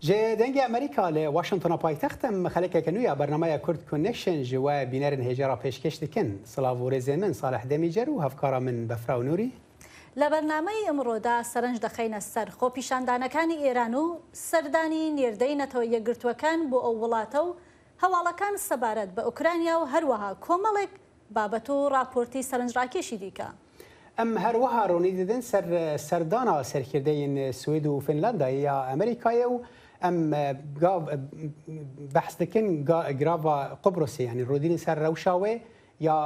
جه دنگ امریکا ل واشنطن پایتخت مخلکه کنویا برنامه کرد کونکشن جوا بینرن هجرا پیشکش دکن صلاح و رزمن صالح دمیجر و هفکارا من بفرا و نوری لبرنامه امرودا سرنج دخین سر خو پیشاندانەکانی ئێران و سەردانی نێردەینەتەوە یەکگرتووەکان بۆ ئەو وڵاتە و هەواڵەکان سەبارەت بە ئوکرانیا و هەروەها کۆمەڵێک بابەت و راپۆرتی سەرنجڕاکێشی دیکە. ام هەروەها ڕۆنی دەدەن سەردانا سەرکردەین سوید و فنلاندا یا ئەمریکایە و ام بەحث دەکەن گراڤا قبرۆسێ یعنی ڕۆدینی سەر ڕەوشاوێ یا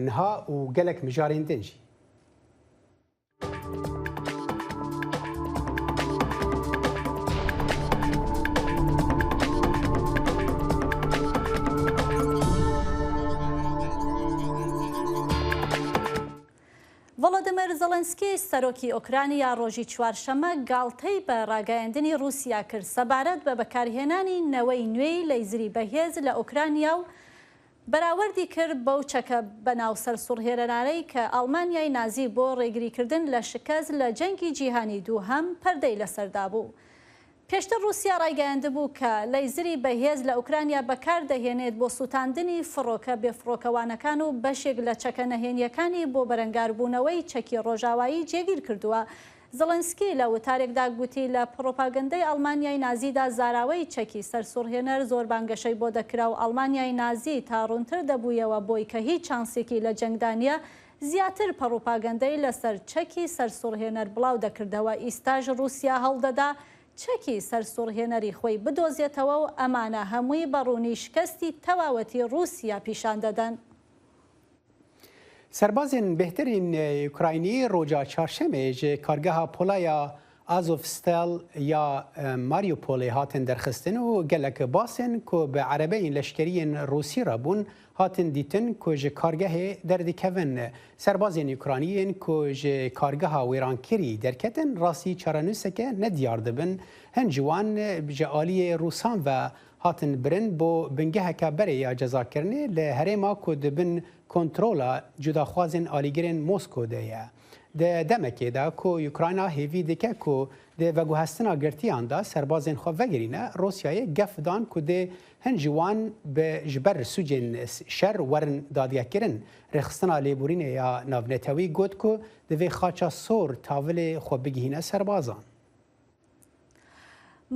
نها و gelek mijarên din jî. ڤۆلۆدیمیر زەڵێنسکی سەرۆکی ئۆکرانیا ڕۆژی چوارشەمە گاڵتەی بە ڕاگەیاندنی رووسیا کرد سەبارەت بە بەکارهێنانی نەوەی نوێی لەیزری بەهێز لە ئۆکرانیا و بەراوردی کرد بەو چەکە بەناو سەرسوڕهێنەرانەی کە ئەڵمانیای نازی بۆ ڕێگریکردن لە شکەست لە جەنگی جیهانی دووهەم پەردەی لەسەردا بوو. پێشتر رووسیا ڕایگەیاندبوو کە لەیزری بەهێز لە ئوکرانیا بەکاردەهێنێت بۆ سوتاندنی فڕۆکە بێفڕۆکەوانەکان و بەشێک لە چەکە نەهێنیەکانی بۆ بەرەنگاربوونەوەی چەکی ڕۆژاوایی جێگیر کردووە. زەڵێنسکی لە وتارێکدا گوتی لە پرۆپاگەندەی ئەڵمانیای نازیدا زاراوەی چەکی سەرسوڕهێنەر زۆر بانگەشەی بۆ دەکرا و ئەڵمانیای نازی تا ڕوونتر دەبوویەوە بۆی کە هیچ چانسێکی لە جەنگدانە زیاتر پەڕۆپاگەندەی لەسەر چەکی سەرسوڕهێنەر بڵاو دەکردەوە. ئیستاژ رووسیا هەڵدەدا چەکی سەرسوڕهێنەری خۆی بدۆزێتەوە و ئەمانە هەمووی بەڕوونی شکستی تەواوەتی رووسیا پیشان دەدەن. سربازên بهترین اوکراینی ڕۆژا چارشەمێ ji kargeha polaya Azovstal ya Mariupolê hatin derxistin û gelek basên ku bi erebeyên leşkeriyên Rûsî re bûn hatin dîtin ku ji kargehê derdikevin. Serbazên Ukrayniyên ku ji kargeha wêrankirî derketin rastî çarenûseke nediyar dibin. Hin ji wan ji aliyê Rûsan ve hatin birin bo bingeheka berê ya cezakirinê li herêma ku dibin kontrola cudaxwazên alîgirên Moskô de ye. Di demekê de ku Ukrayna hêvî dike ku di veguhestina girtiyan da serbazên xwe vegirîne, Rosyayê gef dan ku dê hin ji wan ji ber sûcên şer werin dadiyekirin. Rêxistina lêborînê ya navnetewî got ku divê xaça sor tavilê xwe bigihîne serbazan.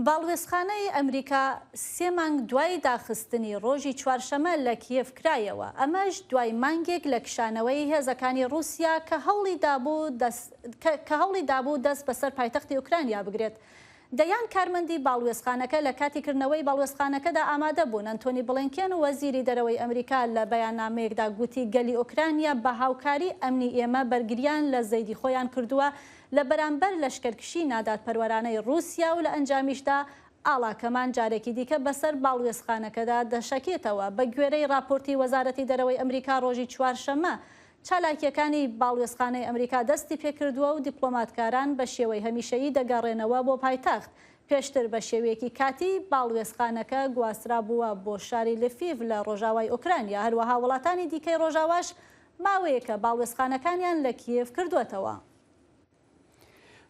باڵوێزخانەی ئەمریکا سێ مانگ دوای داخستنی ڕۆژی چوارشەمە لە کیف کرایەوە. ئەمەش دوای مانگێک لە کشانەوەی هێزەکانی رووسیا کە هەوڵی دابوو دەست بەسەر پایتەختی ئوکرانیا بگرێت. دەیان کارمەندی باڵوێزخانەکە لە کاتیکردنەوەی باڵوێزخانەکەدا ئامادە بوون. ئەنتۆنی بڵینکێن و وەزیری دەرەوەی ئەمریکا لە بەیاننامەیەکدا گوتی گەلی ئۆکرانیا بە هاوکاری ئەمنی ئێمە بەرگریان لە زەیدی خۆیان کردووە لە بەرامبەر لەشکرکشی نادادپەروەرانەی رووسیا و لە ئەنجامیشدا ئاڵاکەمان جارێکی دیکە بەسەر باڵوێزخانەکەدا دەشەکێتەوە. بە گوێرەی راپۆرتی وەزارەتی دەرەوەی ئەمریکا ڕۆژی چوارشەمە چالاکیەکانی باڵوێزخانەی ئەمریکا دەستی پێکردووە و دیپلۆماتکاران بە شێوەی هەمیشەیی دەگەڕێنەوە بۆ پایتەخت. پێشتر بە شێوەیەکی کاتی باڵوێزخانەکە گواسترا بووە بۆ شاری لفیڤ لە ڕۆژاوای ئوکرانیا. هەروەها وڵاتانی دیکەی ڕۆژاواش ماوەیەکە باڵوێزخانەکانیان لە کیف کردوێتەوە.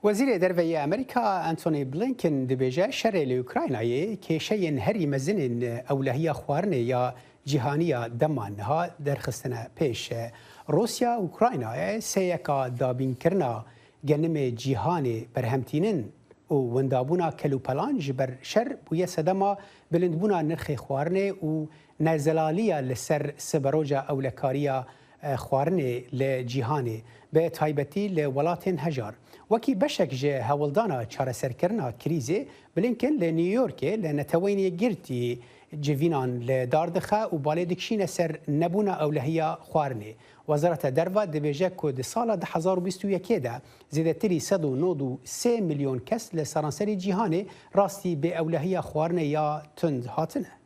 وەزیرê derveyê Amerîka Antony Blinken dibêje şerê li Ukraynayê kêşeyên herî mezinên ewlehiya xwarinê ya cîhaniya dema niha derxistine pêş. Rûsya Ukraynayê sêyeka dabînkirina genimê cîhanê berhemtînin û wendabûna kelûpelan ji ber şer bûye sedema bilindbûna nirxê xwarinê û nezelaliya li ser siberoja ewlekariya xwarinê li cîhanê bi taybetî li welatên hejar. Wekî beşek ji hewildana çareserkirina krîzê Blinken li New Yorkê li neteweyinê girtî civînan li dar dixe û balê dikişîne ser nebûna ewlehiya xwarinê. Wezareta Derve dibêje ku di sala 2021 de zêdetirî 193 milyon kes li seranserê cîhanê rastî bê ewlehiya xwarinê ya tund hatine.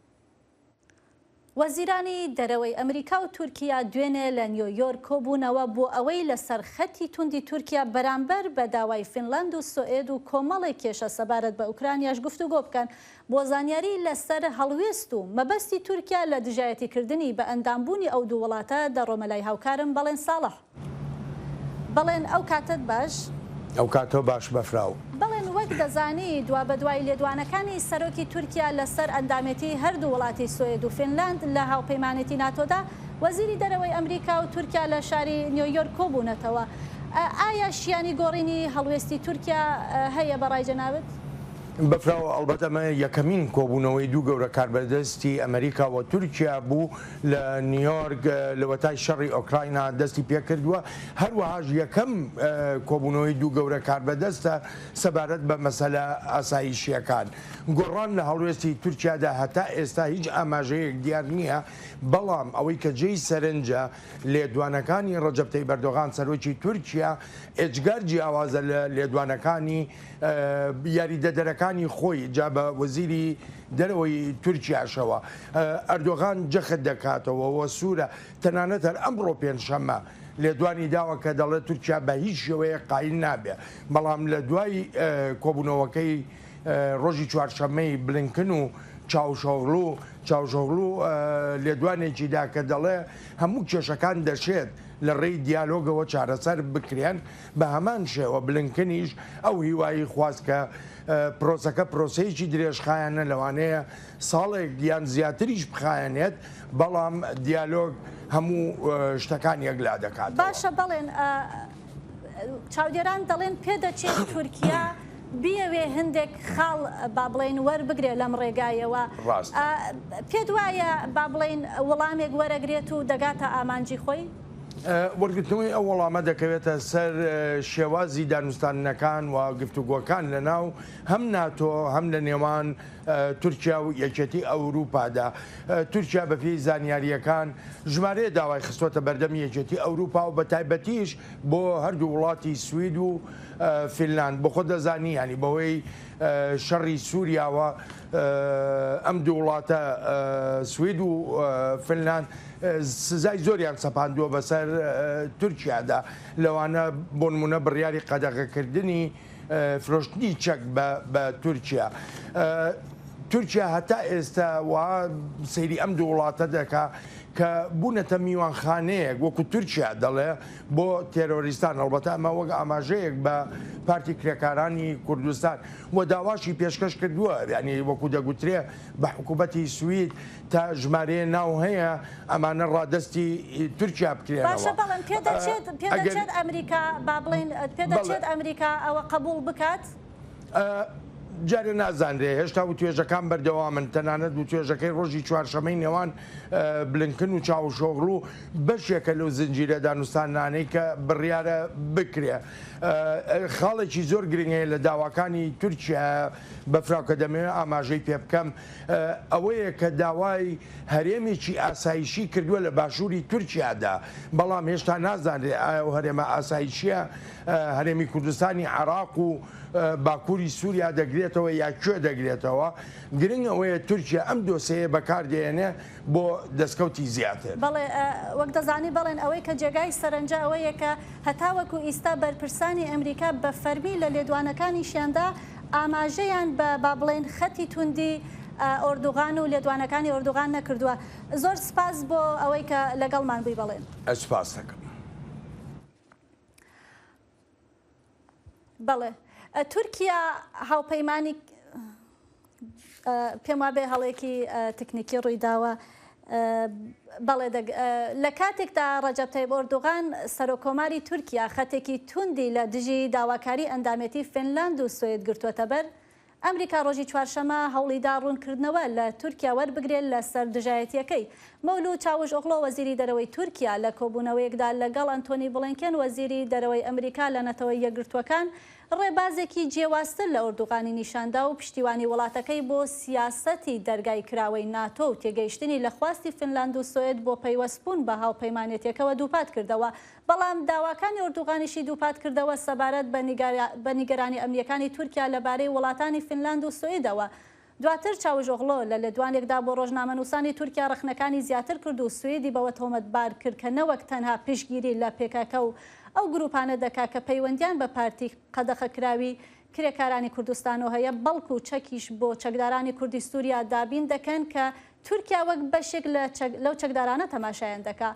وەزیرانی دەرەوەی ئەمریکا و تورکیا دوێنێ لە نیویۆرک کۆبوونەوە بۆ ئەوەی لەسەر خەتی توندی تورکیا بەرامبەر بە داوای فینلاند و سوئێد و کۆمەڵی کێشە سەبارەت بە ئوکرانیاش گفتوگۆ بکەن بۆ زانیاری لەسەر هەڵوێست و مەبەستی تورکیا لە دژایەتیکردنی بە ئەندامبوونی ئەو دوو وڵاتە دەڕۆمە لای هاوکارم بەڵێن ساڵح. بەڵێن ئەو کاتت باش؟ ئەو کاتۆ باش بەفراو. بەڵێن وەک دەزانی دوا بە دوای لێدوانەکانی سەرۆکی تورکیا لەسەر ئەندامەتی هەردوو وڵاتی سوێد و فینلاند لە هاوپەیمانێتی ناتۆدا وەزیری دەرەوەی ئەمریکا و تورکیا لە شاری نیویۆرک کۆبوونەتەوە. ئایا شیانی گۆڕینی هەڵوێستی تورکیا هەیە بەڕای جەنابەت؟ بەفراوە ئەڵبەت ئەمە یەکەمین کۆبوونەوەی دوو گەورە کاربەردەستی ئەمریکا و تورکیا بوو لە نیویۆرک لە وەتای شەڕی ئۆکراینە دەستی پێکردووە. هەروەهاش یەکەم کۆبوونەوەی دوو گەورە کاربەدەستە سەبارەت بە مەسەلە ئاسایشیەکان. گۆڕان لە هەڵوێستی تورکیادا هەتا ئێستا هیچ ئاماژەیەک دیار نییە، بەڵام ئەوەی کە جێی سەرنجە لێدوانەکانی ڕەجەب تەیب ئەردۆغان سەرۆکی تورکیا ئێجگار جیاوازە لە لێدوانەکانی یاریدەدەرەکانی خۆی جا بە وەزیری دەرەوەی تورکیاشەوە. ئەردۆغان جەخت دەکاتەوە وە سوورە تەنانەت هەر ئەمڕۆ پێنجشەممە لێدوانی داوە کە دەڵێت تورکیا بە هیچ شێوەیە قایل نابێ، بەڵام لە دوای کۆبوونەوەکەی ڕۆژی چوارشەممەی بلینکن و چاوشۆغلو لێدوانێکیدا کە دەڵێ هەموو کێشەکان دەشێت لە ڕێی دیالۆگەوە چارەسەر بکرێن، بە هەمان شێوە بلینکنیش ئەو هیوایی خواست کە پرۆسەکە پرۆسەیەکی درێژخایەنە لەوانەیە ساڵێک یان زیاتریش بخایەنێت، بەڵام دیالۆگ هەموو شتەکان یەکلا دەکات. باشە بەڵێن چاودێران دەڵێن پێدەچێت تورکیا بیەوێ هەندێک خاڵ با بڵێن وەربگرێت لەم ڕێگایەوە. پێ وایە با بڵێن وەڵامێک وەرەگرێت و دەگاتە ئامانجی خۆی؟ وەرگرتنەوەی ئەو وەڵامە دەکەوێتە سەر شێوازی دانوستانەکان و گفتوگۆکان لە ناو هەم ناتۆ هەم لە نێوان تورکیا و یەکێتی ئەوروپادا. تورکیا بەپێی زانیاریەکان ژمارەیە داوای خستۆتە بەردەمی یەکێتی ئەوروپا و بە تایبەتیش بۆ هەردوو وڵاتی سوید و فینلاند. بۆ خۆ دەزانی ینی بەوەی شەڕی سووریاوە ئەم دوو وڵاتە سوید و فینلاند سزای زۆریان سەپاندووە بەسەر تورکیادا. لەوانە بۆ نمونە بڕیاری قەدەغەکردنی فرۆشتنی چەک بە تورکیا. تورکیا هەتا ئێستا وا سەیری ئەم دوو وڵاتە دەکا کە بوونەتە میوانخانەیەک وەکو تورکیا دەڵێ بۆ تێرۆریستان. ئەڵبەتە ئەمە وەک ئاماژەیەک بە پارتی کرێکارانی کوردستان و داواشی پێشکەش کردووە، یعنی وەکو دەگوترێ بە حکوومەتی سوید تا ژمارەیە ناو هەیە ئەمانە ڕادستی تورکیا بکرێنەوە. باشە بەڵام پێدەچێت ئەمریکا با بڵێن پێدەچێت ئەمریکا ئەوە قبول بکات؟ جارێ نازانرێ هێشتا و توێژەکان بەردەوامن، تەنانەت و توێژەکەی ڕۆژی چوارشەمەی نێوان بلینکن و چاوشۆغلو بەشێکە لەو زنجیرە دانوستانانەی کە بڕیارە بکرێ. خاڵێکی زۆر گرنگەیە لە داواکانی تورکیا بەفراوکە دەمەوێت ئاماژەی پێ بکەم ئەوەیە کە داوای هەرێمێکی ئاسایشی کردووە لە باشووری تورکیادا، بەڵام هێشتا نازانرێ ئایا و هەرێمە ئاسایشیە هەرێمی کوردستانی عێراق و باکووری سووریا دەگرێتەوە یا کوێ دەگرێتەوە. گرنگ ئەوەیە تورکیا ئەم دۆسەیە بەکاردێنێ بۆ دەستکەوتی زیاتر. بەڵێ وەک دەزانی بەڵێن ئەوەی کە جێگای سەرنجە ئەوەیە کە هەتاوەکو ئیستا بەرپرسانی ئەمریکا بە فەرمی لە لێدوانەکانیشیاندا ئاماژەیان بە با بڵێن خەتی توندی ئۆردوغان و لێدوانەکانی ئۆردوغان نەکردووە. زۆر سپاس بۆ ئەوەی کە لەگەڵمان بووی بەڵێن. سپاس دەکەم. بەڵێ تورکیا هاوپەیمانی پێم وابێ هەڵێکی تکنیکی ڕوویداوە. بەڵێ لە کاتێکدا ڕەجەب تەیب ئۆردوغان سەرۆکۆماری تورکیا خەتێکی توندی لە دژی داواکاری ئەندامەتی فینلاند و سوێد گرتووەتە بەر، ئەمریکا ڕۆژی چوارشەمە هەوڵیدا ڕوونکردنەوە لە تورکیا وەربگرێت لە سەر دژایەتیەکەی. مەولود چاوشئۆغلۆ وەزیری دەرەوەی تورکیا لە کۆبوونەوەیەکدا لەگەڵ ئەنتۆنی بڵینکن وەزیری دەرەوەی ئەمریکا لە نەتەوەی یەکگرتووەکان ڕێبازێکی جێواستر لە ئۆردوغانی نیشاندا و پشتیوانی وڵاتەکەی بۆ سیاسەتی دەرگای کراوەی ناتۆ و تێگەیشتنی لە خواستی فینلاند و سوێد بۆ پەیوەستبوون بە هاوپەیمانێتیەکەوە دووپات کردەوە. بەڵام داواکانی ئۆردوغانیشی دووپات کردەوە سەبارەت بە نیگەرانی ئەمنیەکانی تورکیا لەبارەی وڵاتانی فینلاند و سوێدەوە. دواتر چاوشئۆغلۆ لە لێدوانێکدا بۆ ڕۆژنامەنووسانی تورکیا ڕخنەکانی زیاتر کرد و سوێدی بەوە تۆمەتبار کرد کە نەوەک تەنها پشتگیری لە پێکەکە و ئەو گروپانە دەکا کە پەیوەندیان بە پارتی قەدەخەکراوی کرێکارانی کوردستان و هەیە، بەڵکو و چەکیش بۆ چەکدارانی کوردی سووریا دابین دەکەن کە تورکیا وەک بەشێک لەو چەکدارانە تەماشایان دەکا.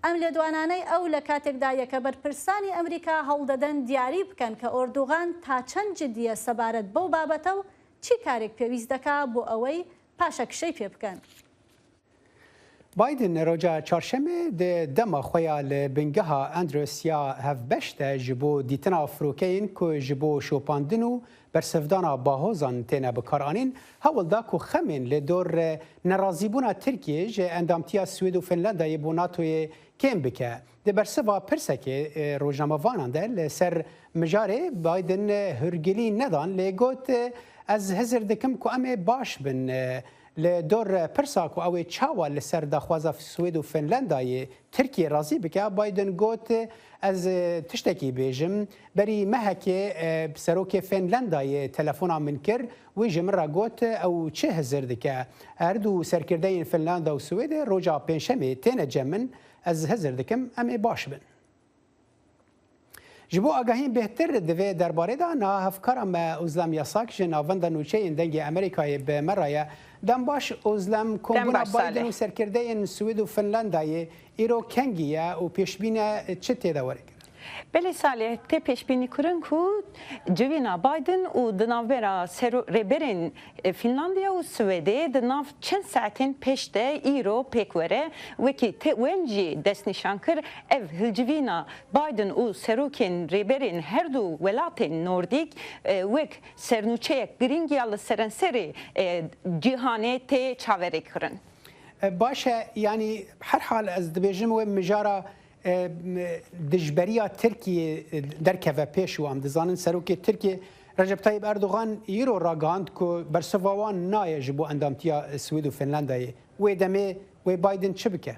ئەم لێدوانانەی ئەو لە کاتێکدا یەکە بەرپرسانی ئەمریکا هەوڵدەدەن دیاری بکەن کە ئۆردوغان تا چەند جدیە سەبارەت بەو بابەتە و چی کارێک پێویست دەکات بۆ ئەوەی پاشەکشەی پێ بکەن. بايدن روجا چهارشنبه د دما خویا ل بنگها اندروسیا هفبشته جبو دیتنا فروکین کو جبو شوپاندنو برسفدانا باهوزان تنه بکارانین هول دا کو خمین ل دور نرازیبونا ترکیه ج اندامتیا سوئد و فنلندا یبو ناتوی کم بکه د برسوا پرسکه روجنامه‌وانان ده سر مجاره بايدن هرگلی ندان لگوت از هزر دکم کو ام باش بن لدور پرساکو او چاوا لسر دخوازا سوئد و فنلندای ترکیه راضی بکه بايدن گوت از تشتکی بیجم بری مهکه بسروک فنلندای تلفونا من کر و جمر گوت او چه هزر دکه اردو سرکردین فنلندا و سوئد روجا پنجشنبه تین جمن از هزر دکم ام باش بن جبو آگاهی بهتر دوی درباره دا نا هفکارم ازلم یاساک جناوند نوچه اندنگ امریکای به مرایه دم باش ازلم کنگونا بایدن و سرکرده این سوئد و فنلندای ایرو کنگیه و پیشبینه چه تیدواره کرد؟ بله صالح ته پیشبینی کرن کو جوینا بایدن و دناورا ربرین فنلاندیا و سوئد دناف چند ساعتین پشته ایرو پیکوره وکی ته ونجی دست نشان کر اف هلجوینا بایدن و سروکین ربرین هر دو ولاتین نوردیک وک سرنوچه گرینگیال سرنسری جهانه ته چاوری کرن. باشه یعنی هر حال از دبیجم و مجارا دجبریا ترکیه درکه پیش و هم دزانن سروک ترکیه رجب طیب اردوغان ایرو راگاند که برسوان نایج بو اندامتیا سوئد و فنلندای و دمه و بایدن چه بکه؟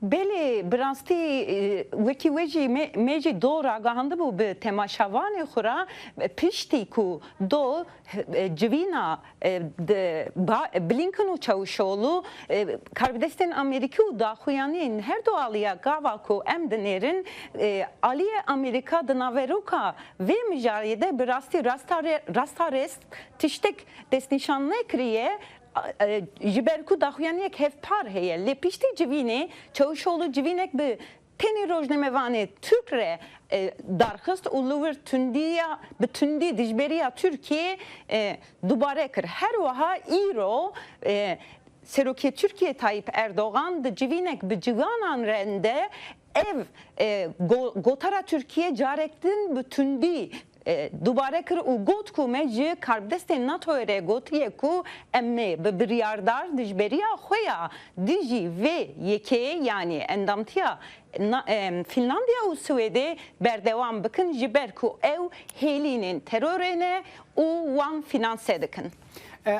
بله براستی وکی وجی میجی دو راگاهنده بو به تماشاوان خورا پیشتی کو دو جوینا بلینکن و چاوشولو کاربدستن امریکی و داخویانین هر دو آلیا گاوا کو ام دنیرن آلیا امریکا دناوروکا و مجاریده براستی راستارست تشتک دست نشانه کریه جبرکو داخویانیک هفپار هیه لپیشتی جوینه چاوشولو جوینک به تنی روزنامه‌وانه Türk re darxist û li wir tundiya bi tundî dijberiya Türkiye dubare kir. Her wiha îro Serokê Türkiye Tayyip Erdoğan di civînek bi civanan rende ev gotara Türkiye carektin bi tundî دوباره کر او گوت کو مجی کاربدست ناتو ره گوتیه کو امه به بریاردار دجبریا خویا دیجی و یکی یعنی اندامتیا فنلاندیا و سوئد بردوام بکن جبر کو او هیلینین ترورینه او وان فینانسه دکن.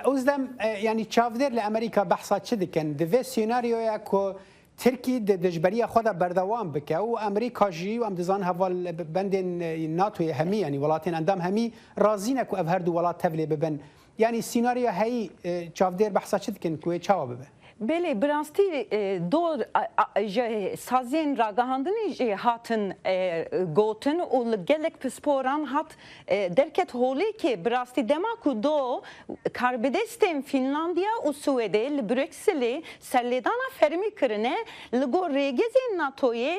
اوزدم یعنی چاودر لامریکا بحثات چه دکن دوی سیناریویا کو ترکی دجبری خود بردوام بکه و امریکا جی و امدزان هوال بندن ناتوی همی یعنی ولاتین اندام همی رازینه کو هر دو ولات تبلی ببن یعنی سیناریو هی چاودر بحثا چه دکن کوی چاوا ببن بله براستی دو سازین راگاهاندنی هاتن گوتن و gelek پسپوران هات درکت هولی که براستی دماکو دو کاربدستن فنلاندیا و سوئد لبرکسلی سرلیدانا فرمی کرنه لگو ریگزین ناتوی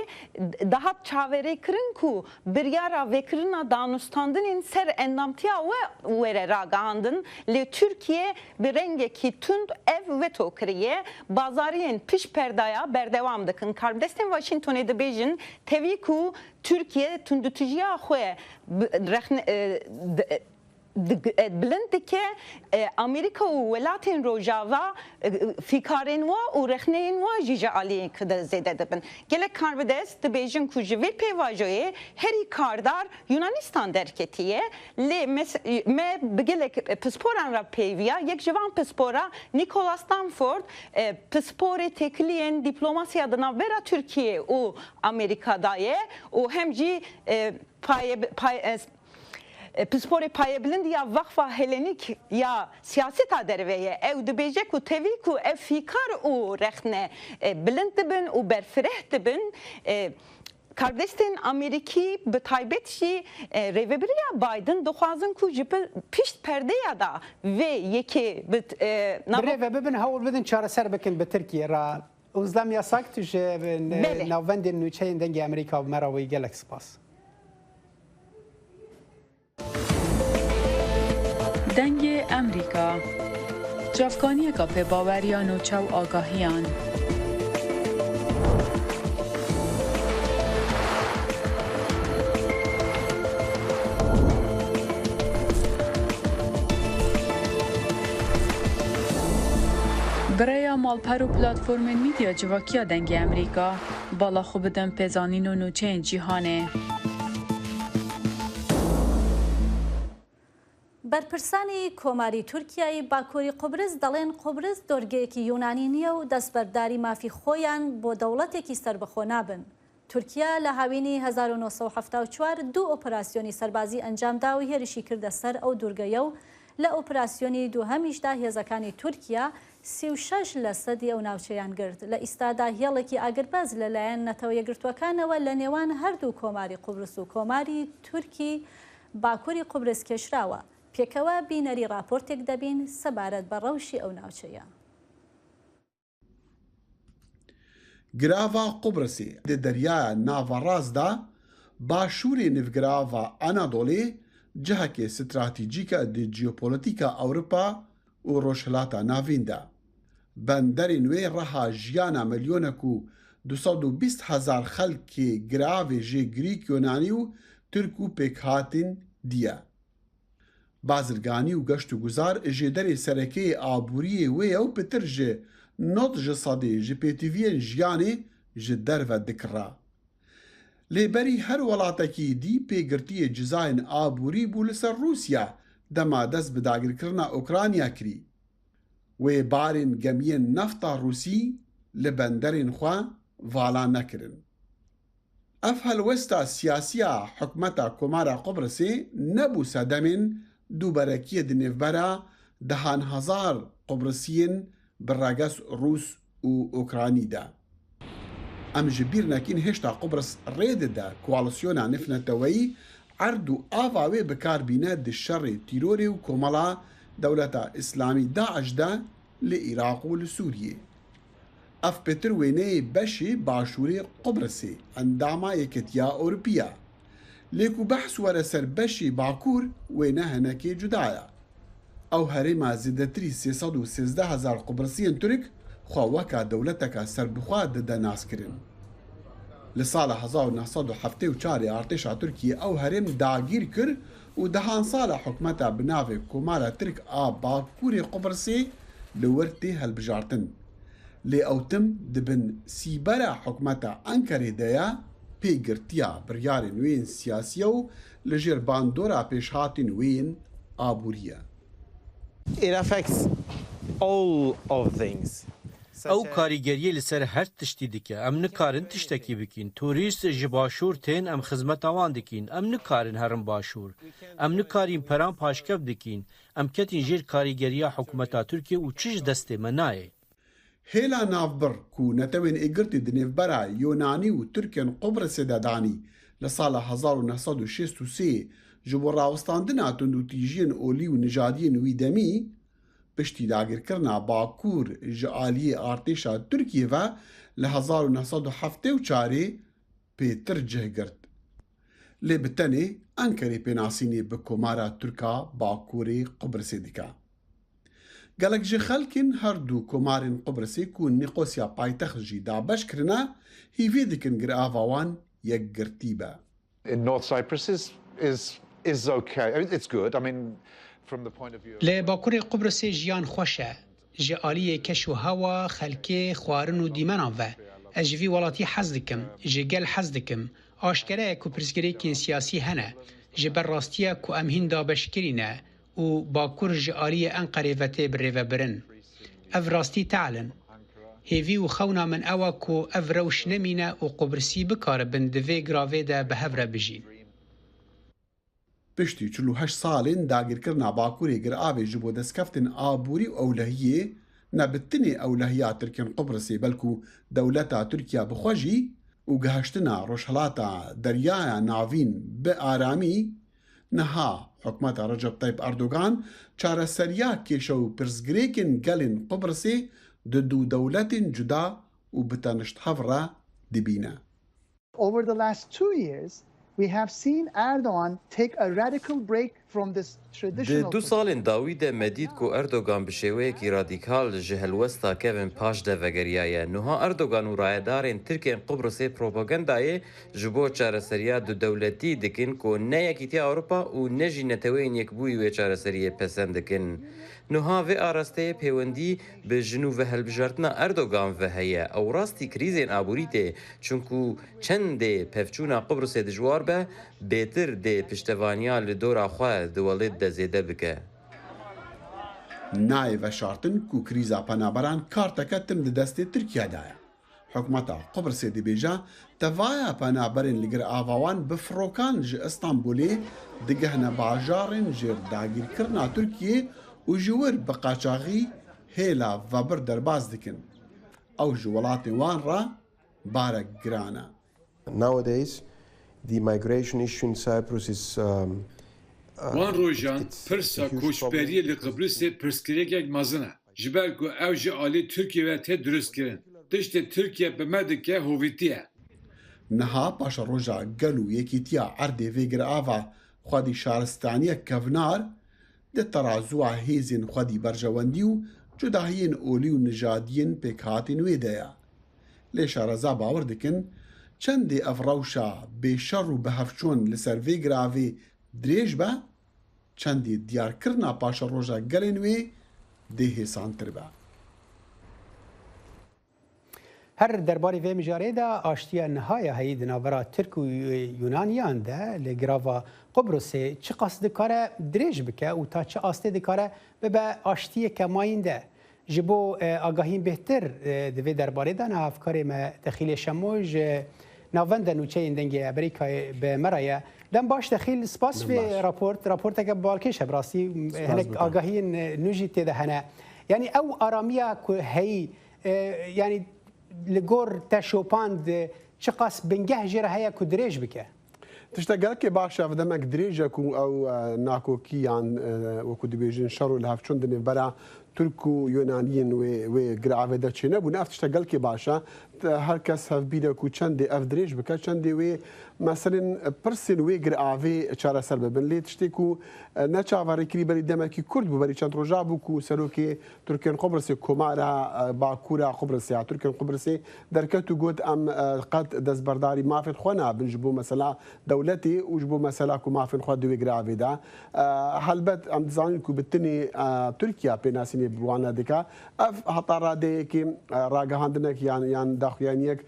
daha çavere kırın ku bir yara ve kırına danustandın ser endamtiya ve vere ragahandın le Türkiye bir renge ki tund ev veto kriye bazariyen piş perdaya berdevam dikın karbdestin Washington'e de bejin tevi ku Türkiye tundutijiya xwe بلندکه امریکا و ولاتین روجاوا فیکارین و رخنین و جیجالی کده زده دبن گله کاربدست بیژن کوجوی پیواجوی هری کاردار یونانستان درکتیه لی me بگله پسپوران را پیویا یک جوان پسپورا نیکولا ستانفورد پسپور تکلین دیپلماسیا دناورا ترکیه و امریکا دایه و همجی پسپوری پایبلند یا وقفه هلنیک یا سیاست درویه او دبیجک و تویک و افیکار او رخنه بلند دبن و برفره دبن کاردستین امریکی به تایبتشی ریوبریا بایدن دخوازن کو جپ پیشت پرده یادا و یکی ریوه ببین هول بدن چاره سر بکن به ترکیه را وزلام یاساک توش ناوند نوچه دنگ امریکا و مراوی گلک سپاس دنگ امریکا جافکانی کا په باوریان و چو آگاهیان برای مالپر و پلاتفورم میدیا جواکیا دنگ امریکا بالا خوبدن پزانین و نوچه جیهانه بەرپرسانی کۆماری تورکیای باکووری قوبرس دەڵێن قوبرس دۆرگەیەکی یۆنانی نییە و دەستبەرداری مافی خۆیان بۆ دەوڵەتێکی سربەخۆ نابن. تورکیا لە هاوینی 1974 دوو ئۆپەراسیۆنی سەربازی ئەنجامدا و هێرشی کردە سەر ئەو دوورگەیە و لە ئۆپەراسیۆنی دووهەمیشدا هێزەکانی تورکیا 36% ئەو ناوچەیان گرت. لە ئیستادا هێڵێکی ئاگرباز لەلایەن نەتەوە یەکگرتوەکانەوە لە نێوان هەردوو کۆماری قوبرس و کۆماری تورکی باکووری قوبرس کێشراوە. پێکەوە بینەری راپۆرتێک دەبین سەبارەت بە ڕەوشی ئەو ناوچەیە. گراڤا قوبرسê di deryaya Navaraz da başûrê nivgirava Anadolê cihekê stratîjîk di jeopolîtika Ewropa û rojhilata navîn de. Benderên wê reha jiyana milyonek û 220,000 xelkê giravê jê Grîk Yûnanî û Türk û pêkhatîn diye. Bazirganî û geşt û guzar ji derê serekeyê aboriyê wê ew pitir ji 90 sedê ji pêtiviyên jiyanê ji derve dikira. Lêberî her welatekî dî pêgirtiyê cizayên aborî bû li ser Rûsya dema dest bi dagirkirina Ukrayna kirî. Wê barên gemiyên nefta Rûsî li benderên xwe vala nekirin. Ev helwesta siyasiya hikûmeta Komara Qubrisê nebû sedemên دووبەرەکیە di nêvbera dehan hezar Qubrisiyên bi reges Rûs û Ukranî de. Em ji bîr nekin hêşta Qubris rê dide koalîsyona nifneteweyî erd û ava wê bikarbîne di şerê tîrorê û komala Dewleta İslamî Daeş de li Iraq û li Sûriyê. Ev pêtir wêneyê beşê başûrê Qubrisê endama Yekîtiya Ewropî. لێک و بەحس وەرە سەر بەشی باکوور وێنە هەنەکێ جودایە. ئەو هەرێما زیدەتری 313,000 قوبرسیên Türk xwe weka dewleteka serbixwe dide naskirin. Li sala 1974 artêşa Tirkiyê ew herêm dagîr kir û dehan sala hikûmeta bi navê Komara Tirk a Bakurê Qubrisê li wir tê helbijartin. Lê ew tim dibin sîbera hikûmeta Enkerê de ye pêgirtiya biryarên wên siyasiya û li jêr bandora pêşhatên wên aborî ye. ئەو کاریگەریە لەسەر هەر تشتی دکە ئەم نکارن تشتێکی بکەین توریست ji başûr tên em xizmeta wan dikîn em nikarin herin başûr em nikarin peran paşkev dikîn em ketîn jêr karîgeriya hikûmeta Tirkiye û çi ji destê me nayê. Hêla navbir ku netewên êgirtî di nêvbera Yûnanî û Tirkên Qubrisê de danî li sala 1963 ji bo rawestandina tundûtîjiyên olî û nijadiyên wî demî piştî dagirkirina Bakur ji aliyê artêşa Tirkiye ve li 1974 pêtir cih girt. Lê bi tenê Enkerê pênasînê bi Komara Tirka Bakurê Qubrisê dike. Gelek ji xelkên her du komarên Qubrisê ku Nîqosya paytext jî dabeş kirine hîvê dikin girava wan yekgirtî be. Li Bakurê Qubrisê jiyan xweş e. Ji aliyê keş û hewa, xelkê, xwarin û dîmenan ve. Ez ji vî welatî hez dikim, ji gel hez dikim. Aşkere ye ku pirsgirêkên siyasî hene, ji ber rastiya ku em hîn dabeşkirîne û Bakur ji aliyê Enqerê ve tê birêvebirin. Ev rastî teelin. Hêvî û xewna min ew e ku ev rewş nemîne û Qubrisî bikaribin di vê giravê de bi hev re bijîn. Piştî 48 salên dagirkirina Bakurê giravê ji bo destkeftên aborî û ewlehiyê ne bi tinê ewlehiya Tirkên Qubrisê belkû dewleta Tirkiya bixwe jî û gihiştina rojhilata deryaya navîn bi aramî niha hikûmeta Recep Tayyip Erdogan çareseriya kêşe û pirsgirêkên gelên Qubrisê di dû dewletên cuda و بتەنشت هەڤڕە دبینە. Over the last 2 years, we have seen Erdogan take a radical break from this traditional. دو سالên dawî de medîd ku Erdogan bi şêweyekî radîkal ji helwesta kevin paş de vegeriyaye. Niha Erdogan û rayedarên Tirkiyên Qubrusê propagandayê ji bo çareseriya dudewletî dikin ku ne Yekîtiya Ewropa û ne jî neteweyên yekbûyî wê çareseriyê pesend dikin. Niha vê arasteyê peywendî bi jinû ve helbijartina Erdogan ve heye ew rastî krîzên aborî tê çunku çendê pevçûna Qubrusê dijwar be bêtir dê piştevaniya li dora xwe di welê de zêde bike. Nayê veşartin ku krîza penaberan karteketin di destê Tirkiyeyê ye. Hikûmeta Qubrusê dibêje tevaya penaberên li gir avawan bi firokan ji İstanbulê digihne bajarên jêr dagîrkirina Tirkiyê û ji wir bi qaçaxî hêla vebir derbas dikin. Ew ji welatên wan re barek giran e. Nowadays, the migration issue in Cyprus is Wan rojan pirsa koçberiyê li Qibrîsê pirsgirêkek mezin e. Ji ber ku ew ji alî Tirkiye ve tê duristkirin. Tiştê Tirkiye bi me dike hovîtî ye. Niha paşa roja gel û yekîtiya erdê vê girava xwedî şaristaniyek kevnar di terazûa hêzên xwedî berjewendî û cudahiyên olî û nijadiyên pêkhatên wê de ye. Lê şareza bawer dikin çendê ev rewşa bêşer û bihevçûn li ser vê giravê dirêj be, çendê diyarkirina paşa roja gelên wê dê hêsantir be. Her derbarê vê mijarê de aştiya nihaya heyî di navbera Tirk û Yunaniyan de li girava Qubrusê çi qas dikare dirêj bike û ta çi astê dikare bibe aştiyeke mayîn de. Ji bo agahîn bêhtir di vê derbarê de navkarê me Texîlê Şemoj navenda nûçeyên dengê Amerîkayê bi me re ye. Dem baş Texîl spas vê raporteke balkêş heb rastî hinek agahiyên nû jî tê de hene. Yani ew aramiya ku heyî yani li gor te şopand çi qas bingeh jê re heye ku dirêj bike. Tiştek gelekê baş ev demek dirêjek û ew nakokiyan wekû dibêjin şer û li hevçûn di nêvbera Türk û Yunaniyên wê giravê de çêne bûne ev tiştek gelekê baş e. Her kes hevbîne ku çendê ev dirêj bike çendê wê meselên pirsên wê giravê çareser bibin. Lê tiştê ku neçavarî kirî berî demekî Kurd bû berî çend roja bû ku serokê Tirkiyên Qubrusê komara Bakurê Qubrusê ya Tirkiyên Qubrusê derket û got em qet destberdarî mafên xwe nabin ji bo mesela dewletê û ji bo mesela ku mafên xwe di wê giravê de. Helbet em dizanin ku bi tinê Tirkiya pênasînê bi wan dike ev heta radeyekê ragihandinek yan daxuyaniyek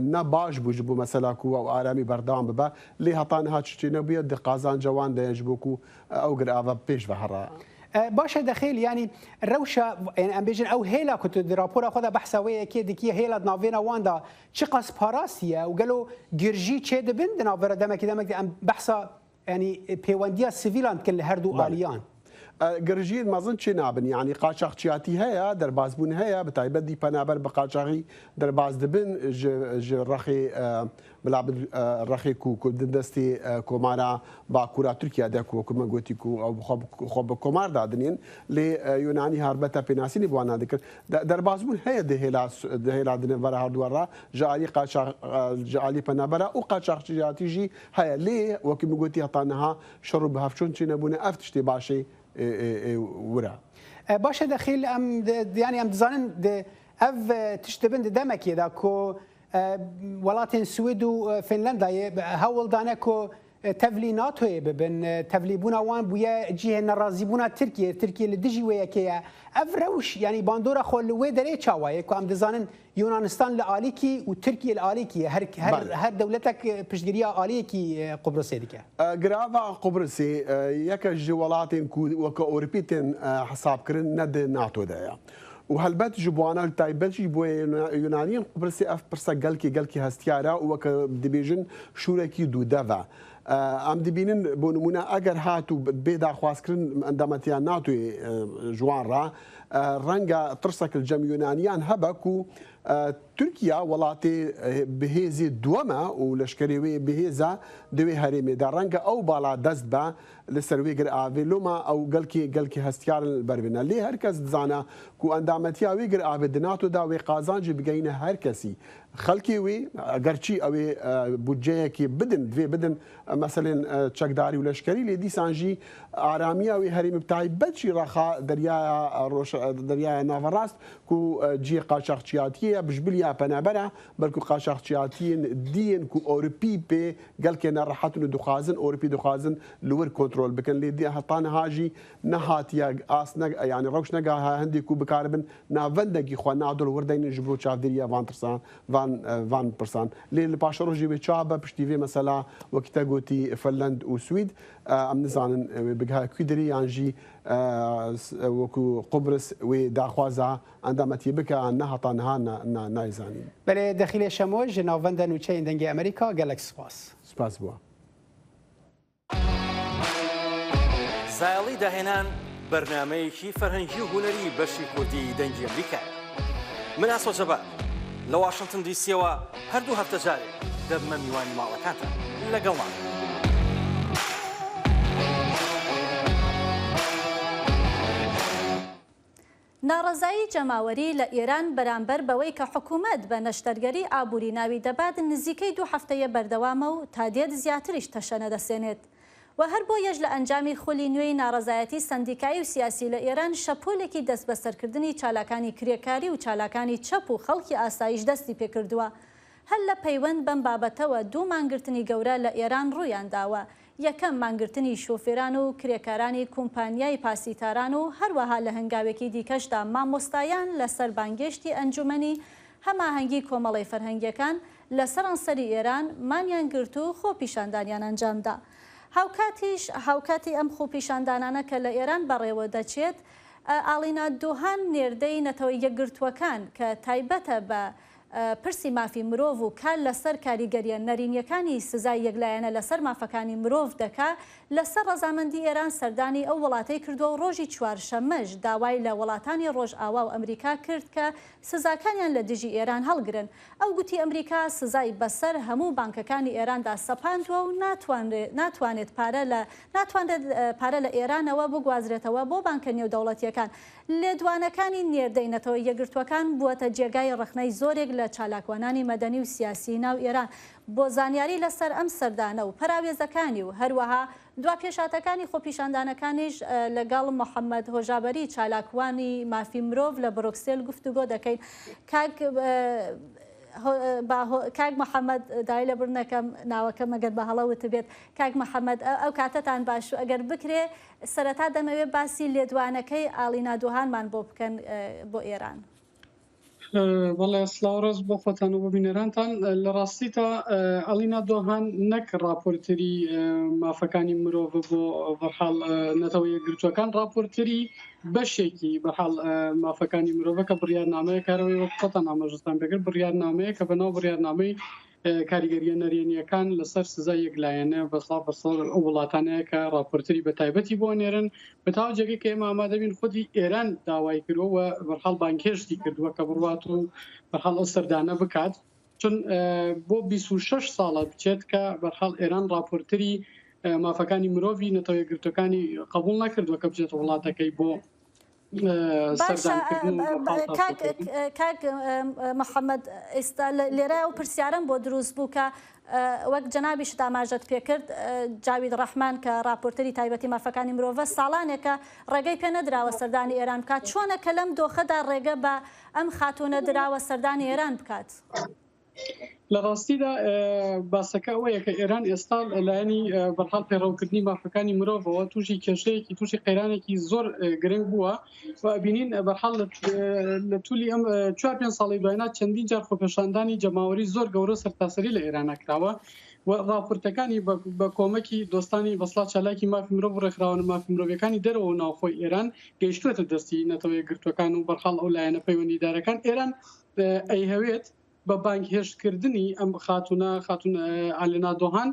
ne baş bû ji bo mesela ku ew aramî berdewam bibe lê heta niha çi nebuye di qazanca wan de ji bo ku ew girava pêş ve here. Başa dexêl yanî rewşa em bêjin ew hêla ku tu di rapora xwe de behsa wê yekê dikiye hêla di navêna wan da çi qas parastiye û gelo girjî çê dibin di navbera demekî em behsa yani pêwendiya sivîlan dikin li her du aliyan. Girjiyên mezin çê nabin yani qaçaxçiyatî heye derbasbûn heye bi taybet dî penaber bi qaçaxî derbas dibin ji rexê rexê ku di destê komara Bakura Tirkiye de ku me gotî ku xwe bi komar dadinên lê Yunanî harbeta pênasînê bi wan dikin derbasbûn heye di hêla di nêvbera herdûwar ji alî penabera û qaçaxçiyatî jî heye lê wekî me gotî heta niha şer û bihevçûn çê nebûne ev tiştê başê wira. Başa dexîl em yani em dizanin ev tiştibin di demekê de ku welatên Swêd û Finlandayê hewl dane ku tevlî NATOyê bibin tevlîbûna wan bûye cihê nerazîbûna Tirkiye li dijî wê yekê ye ev rewş yani bandora xwe li wê derê çawaye ku em dizanin Yunanistan li alîkî û Tirkiye li alîkî ye her dewletek piştgiriya aliyekî Qubrusê dike. Girava Qubrusê yeke ji welatên ku weke Ewropî tên hesabkirin ne di NATO de ye. û helbet ji bo wan taybet jî bo Yunaniyên Qubrusê ev pirsa gelkî hestiyara û weke dibêjin şûrekî dûdev e. Em dibînin bo nimûne eger hat û bê daxwazkirin endametiya NATOyê ji wan re ڕەنگە ترسێک جەم یۆنانیان هەبە و تورکیا وڵاتی بەهێزی دووەمە و لەشکریوێ بەهێزە دوێ هەرێمێدا ڕەنگە ئەو باڵا دەست بە لەسەر وێ گر ئاوێ لۆمە ئەو گەلکی هەستیارن بەربێنە لێ هەر کەس دزانە و ئەندامەتیا وێ گر ئاوێ دناتۆدا وێ قازانجی بگەینە هەر کەسی خەڵکی وێ گەرچی ئەوێ بودجەیەکی بدن دوێ بدن مەسەلێن چەکداری و لەشکری لێ دیسانژی ئارامیا وێ هەرێمی بتای بەچی ڕەخا دەریایە ناڤەڕاست و جێ قاچاقچیاتیە بژبلیا پەنەبەرە بەلکو قاچاقچیاتیین دیین و ئۆروپی پێ گەلکێ نەڕەحەتن و دخوازن ئۆروپی دخوازن لور کۆنتترۆل بکەن لێ دی هەتانە هاژی نەهاتیە ئاس ینی ڕەوش نەگا هەندێک و بکاربن ناڤەندێکی خوا نادڵ وردەین ژ بۆ چاودێریە وانترسان وان پرسان لێ لە پاشە ڕۆژی وێ چا بە پشتیوێ مەسەلا وەکتە گوتی فەلەند و سوید ئەم نزانن بگها کویدری یانژی وەکو قبرس وێ داخوازە ئەندامەتی بکە نەهاتانها نایزانین بەێ دەخیلێ شەمۆژ ناوەندە نوچەی دەنگی ئەمریکا گەلەک سپاس بووە. زایڵی داهێنان بەرنمەیەکی فەرهەنگی و هوەری بەشی کوردی دەنگی ئەمریکا. من ئاسۆ جەبار لە واشنگتن دیسیەوە هەردوو هەفتە جارێک دەبمە میوانی ماڵەکانتان لەگەڵمان. ناڕەزایی جەماوەری لە ئێران بەرامبەر بەوەی کە حکوومەت بە نەشتەرگەری ئابووری ناوی دەبات نزیکەی 2 هەفتەیە بەردەوامە و تا دێت زیاتریش تەشەنە دەسێنێت. و هەر بۆ یەش لە ئەنجامی خولی نوێی ناڕەزایەتی سندیکایی و سیاسی لە ئێران شەپۆلێکی دەست بەسەرکردنی چالاکانی کرێکاری و چالاکانی چەپ و خەڵکی ئاسایش دەستی پێکردووە. هەر لە پەیوەند بەم بابەتەوە 2 مانگرتنی گەورە لە ئێران ڕوویان داوە. یەکەم مانگرتنی شۆفێران و کرێکارانی کۆمپانیای پاسیتاران و هەروەها لە هەنگاوێکی دیکەشدا مامۆستایان لەسەر بانگێشتی ئەنجومەنی هەماهەنگی کۆمەڵی فەرهەنگیەکان لە سەرانسەری ئێران مانیان گرت و خۆ پیشاندانیان ئەنجامدا. هاوکاتی ئەم خۆپیشاندانانە کە لە ئێران بەڕێوە دەچێت ئاڵینا دۆهان نێردەی نەتەوەی یەکگرتووەکان کە تایبەتە بە پرسی مافی مرۆڤ و کار لەسەر کاریگەریە نەرینیەکانی سزای یەکلایەنە لەسەر مافەکانی مرۆڤ دەکا لەسەر ڕەزامەندی ئێران سەردانی ئەو وڵاتەی کردووە و ڕۆژی چوارشەممەش داوای لە وڵاتانی ڕۆژئاوا و ئەمریکا کرد کە سزاکانیان لە دژی ئێران هەڵگرن. ئەو گوتی ئەمریکا سزای بەسەر هەموو بانکەکانی ئێراندا سەپاندووە و ناتوانێت پارە لە ئێرانەوە بگوازرێتەوە بۆ بانکە نێودەوڵەتیەکان. لێدوانەکانی نێردەی نەتەوەی یەکگرتووەکان بووەتە جێگای ڕخنەی زۆرێک لە چالاکوانانی مەدەنی و سیاسی ناو ئێران بۆ زانیاری لەسەر ئەم سەردانە و پراوێزەکانی و هەروەها دوا پێشاتەکانی خۆپیشاندانەکانیش لەگەڵ محەممەد هۆژابەری چالاکوانی مافی مرۆڤ لە بروکسێل گفتوگۆ دەکەین. کاک محەممەد دای لە برنەکەم ناوەکەم ئەگەر بە هەڵەوت بێت کاک محەممەد ئەو کاتتان باش و ئەگەر بکرێ سەرەتا دەمەوێت باسی لێدوانەکەی ئاڵینا دۆهانمان بۆ بکەن بۆ ئێران. بەڵێ سلااوڕۆز بۆ خۆتان و بۆ بینەرانتان لە ڕاستیتە ئەلینا دۆهان نەک راپۆرتری مافەکانی مرۆڤ بۆ بەرحاڵ نەتەوە یەکگرتووەکان راپۆرتری بەشێکی بەحاڵ مافەکانی مرۆڤە کە بڕیارنامەیە کارەوەی وە خۆتان ئاماژەستان بەگەر بڕیارنامەیە کە بەناو بڕیارنامەی کاریگەریە نەرێنیەکان لەسەر سزای یەکلایەنە بەسڵ ئەو وڵاتانەیە کە راپۆرتری بە تایبەتی بۆ نێرن بە تاو جێگەی کە ئێمە ئامادەبین خودی ئێران داوای کردەوە بەرحاڵ بانکێشتی کردووە کە بڕوات و بەرحاڵ ئەو سەردانە بکات چون بۆ 26 ساڵە بچێت کە بەرحاڵ ئێران راپۆرتری مافەکانی مرۆڤی نەتەوە یەکگرتوەکانی قبول نەکردووە کە بچێت وڵاتەکەی بۆ کاک محەممەد ئێستا لێرە و پرسیارم بۆ دروست بوو کە وەک جەنابیش داماژەت پێکرد جاوید ڕەحمان کە راپۆرتەری تایبەتی مافەکانی مرۆڤە ساڵانێکە ڕێگەی پێ نەدراوە سەردانی ئێران بکات چۆنە کە لەم دۆخەدا ڕێگە بە ئەم خاتونە دراوە سەردانی ئێران بکات. لە ڕاستیدا باسەکە ئەوەیە کە ئێران ئێستا لایەنی بەرحاڵ پێڕەوکردنی مافەکانی مرۆڤەوە تووشی کێشەیەکی تووشی قەیرانێکی زۆر گرنگ بووە و بینین بەرحاڵ لە توولی ئەم 4-5 ساڵی دواینا چەندین جار خۆپێشاندانی جەماوەری زۆر گەورە سەرتاسەری لە ئێران کراوە و راپۆرتەکانی بە کۆمەکی دۆستانی بەسڵات چالاکی مافی مرۆڤ و ڕێکخراوە مافی مرۆڤەکانی دەرەوە ناوخۆی ئێران گەیشتوێتە دەستی نەتەوە یەکگرتوەکان و بەرحاڵ ئەو لایەنە پەیوەندیدارەکان ئێران ئەی هەوێت بە بانک هێشتکردنی ئەم خاتون ئالینا دۆهان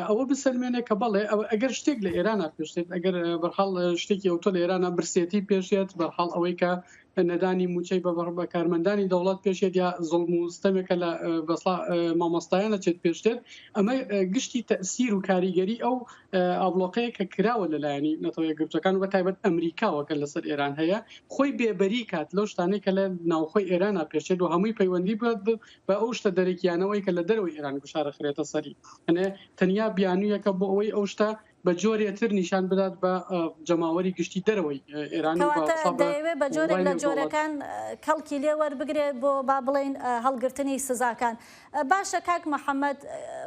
ئەوە بسەلمێنێ کە بەڵێ ئەگەر شتێک لە ئێرانە پێشێت ئەگەر بەرحاڵ شتێکی ئەوتۆ لە ئێرانە برسێتی پێشێت بەرحاڵ ئەوەی کە نەدانی موچەی بە کارمەندانی دەوڵەت پێشێت یا زۆڵم و ستەمێکە لە بەسڵا مامۆستایانە چێت پێشتر ئەمە گشتی تەسیر و کاریگەری ئەو ئابلۆقەیە کە کراوە لەلایەنی نەتەوە یەکگرتوەکان و بەتایبەت ئەمریکاوەکە لەسەر ئێران هەیە خۆی بێبەری کات لەو شتانەی کە لە ناوخۆی ئێرانە پێشێت و هەمووی پەیوەندی بە ئەو شتە دەرەکیانەوەی کە لە دەرەوەی ئێران گوشارە خرێتە سەری ئەنێ تەنیا بیانوویەکە بۆ ئەوەی ئەو شتە بە جۆرێتر نیشان بدات بە جەماوەری گشتی دەرەوەی ئێران دەیەوێت بە جۆرێک لە جۆرەکان کەڵکی لێ وەربگرێت بۆ با بڵێن هەڵگرتنی سزاکان. باشە کاک محەممەد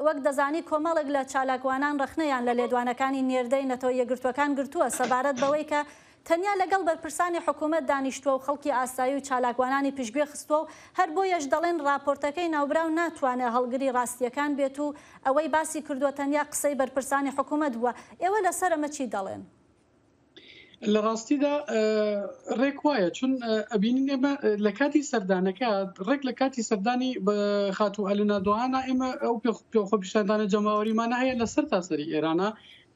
وەک دەزانی کۆمەڵێک لە چالاکوانان ڕخنەیان لە لێدوانەکانی نێردەی نەتەوە یەکگرتوەکان گرتووە سەبارەت بەوەی کە تەنیا لەگەڵ بەرپرسانی حکوومەت دانیشتووە و خەڵکی ئاسایی و چالاکوانانی پشتگوێ خستووە و هەر بۆیەش دەڵێن راپۆرتەکەی ناوبراو ناتوانێت هەڵگری ڕاستیەکان بێت و ئەوەی باسی کردووە تەنیا قسەی بەرپرسانی حکوومەت بووە. ئێوە لەسەر ئەمە چی دەڵێن؟ لە ڕاستیدا ڕێک وایە چون ئەبینین ئێمە لە کاتی سەردانەکە ڕێک لە کاتی سەردانی خاتوو ئەلنا دوهانە ئێمە ئەو پێخۆپیشاندانە جەماوەریمانە هەیە لەسەر تاسەری ئێرانە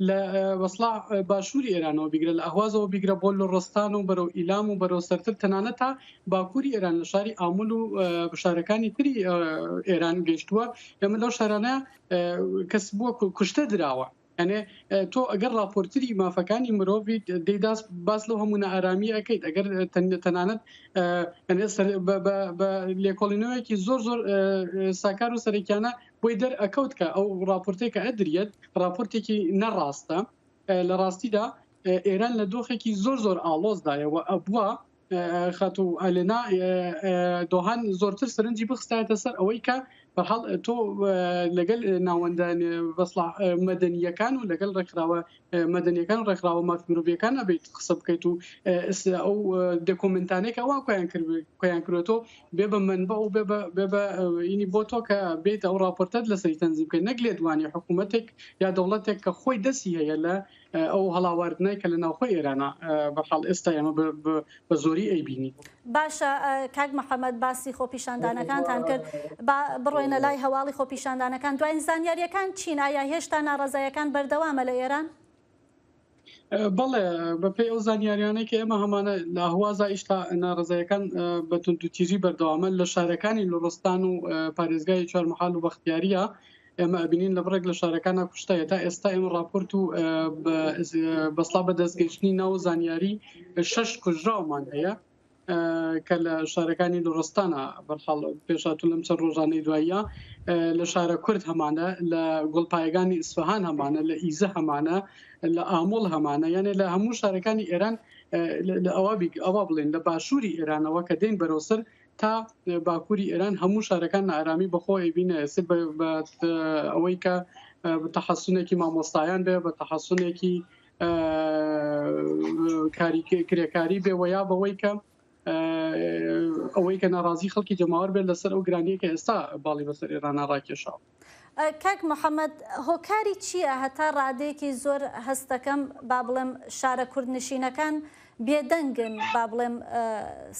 لە وەسڵا باشووری ئێرانەوە بیگرە لە ئەهوازەوە بیگرە بۆ لە ڕستان و بەرەو ئیلام و بەرەو سەرتر تەنانەت تا باکووری ئێران لە شاری ئامول و شارەکانی تری ئێران گەیشتووە ئێمە لەو شارانە کەس بووە کوشتە دراوە. ئەنێ تۆ ئەگەر راپۆرتری مافەکانی مرۆڤی دەیداست باس لەو هەمونە ئارامی ئەەکەیت ئەگەر تەنانەت بە لێکۆڵینەوەیەکی زۆر زۆر ساکار و سەرێکیانە بۆی دەرئەکەوت کە ئەو راپۆرتێکە ئەدرێت راپۆرتێکی نەڕاستە لە ڕاستیدا ئێران لە دۆخێکی زۆر زۆر ئاڵۆزدایەوە ئەبووە خاتوو ئەلنا دۆهان زۆرتر سەرنجی بخستایەتە سەر ئەوەی کە بەحاڵ تۆ لەگەل ناوەندان بەسڵ مەدەنیەکان و لەگەڵ ڕێکخراوە مەدەنیەکان و ڕێکخراوە مافمرۆڤیەکان ئەبێت قسە بکەیت و ئەو دۆکۆمنتانێک ئەوە کۆیان کردێتەوە بێ بە منبە و بێ بە ئینی بۆ تۆ کە بێت ئەو راپۆرتەت لەسەری تەنزیم بکەیت نەک لێدوانی حکوومەتێک یا دەوڵەتێک کە خۆی دەستی هەیە لە ئەو هەڵاواردنەی کە لە ناوخۆی ئێرانە بەحاڵ ئێستا ئێمە بە زۆری ئەیبینی. باشە کاک محەممەد باسی خۆپیشاندانەکانتان کرد بڕۆینە لای هەواڵی خۆپیشاندانەکان دوای زانیاریەکان چین ئایا هێشتا ناڕزایەکان بەردەوامە لە ئێران؟ بەڵێ بەپێی ئەو زانیاریانەی کە ئێمە هەمانە لە هەوازە ئیشتا ناڕزایەکان بە توندوتیژی بەردەوامە لە شارەکانی لۆڕستان و پارێزگای چوارمەحال و بەختیاریە ئێمە ئەبینین لە بڕێک لە شارەکانە کوشتایە تا ئێستا ئێمە راپۆرت و بەسڵا بە دەستگەیشتنی ناو زانیاری 6 کوژراومان هەیە کە لە شارەکانی لۆڕستانە بەرحاڵ پێشاتون لەم چەند ڕۆژانەی دواییە لە شارە کورد هەمانە لە گوڵپایەکانی ئیسفەهان هەمانە لە ئیزە هەمانە لە ئامۆڵ هەمانە یانێ لە هەموو شارەکانی ئێران ئەوە بڵێن لە باشووری ئێرانەوە کە دێن بەرەوسەر تا باکووری ئێران هەموو شارەکان ئارامی بەخۆی بینە بە ئەوەی کە تەحەسونێکی مامۆستایان بێ بە تەحەسونێکی کرێکاری بێ وەیا بەوەی کە ئەوەی کە ناڕازی خەڵکی جەماوەر بێت لەسەر ئەو گرانیە کە ئێستا باڵی بەسەر ئێرانە ڕاکێشاوە. کاک محەممەد هۆکاری چییە هەتا ڕادەیەکی زۆر هەستەکەم با بڵێم شارە کوردنشینەکان بێدەنگن با بڵێم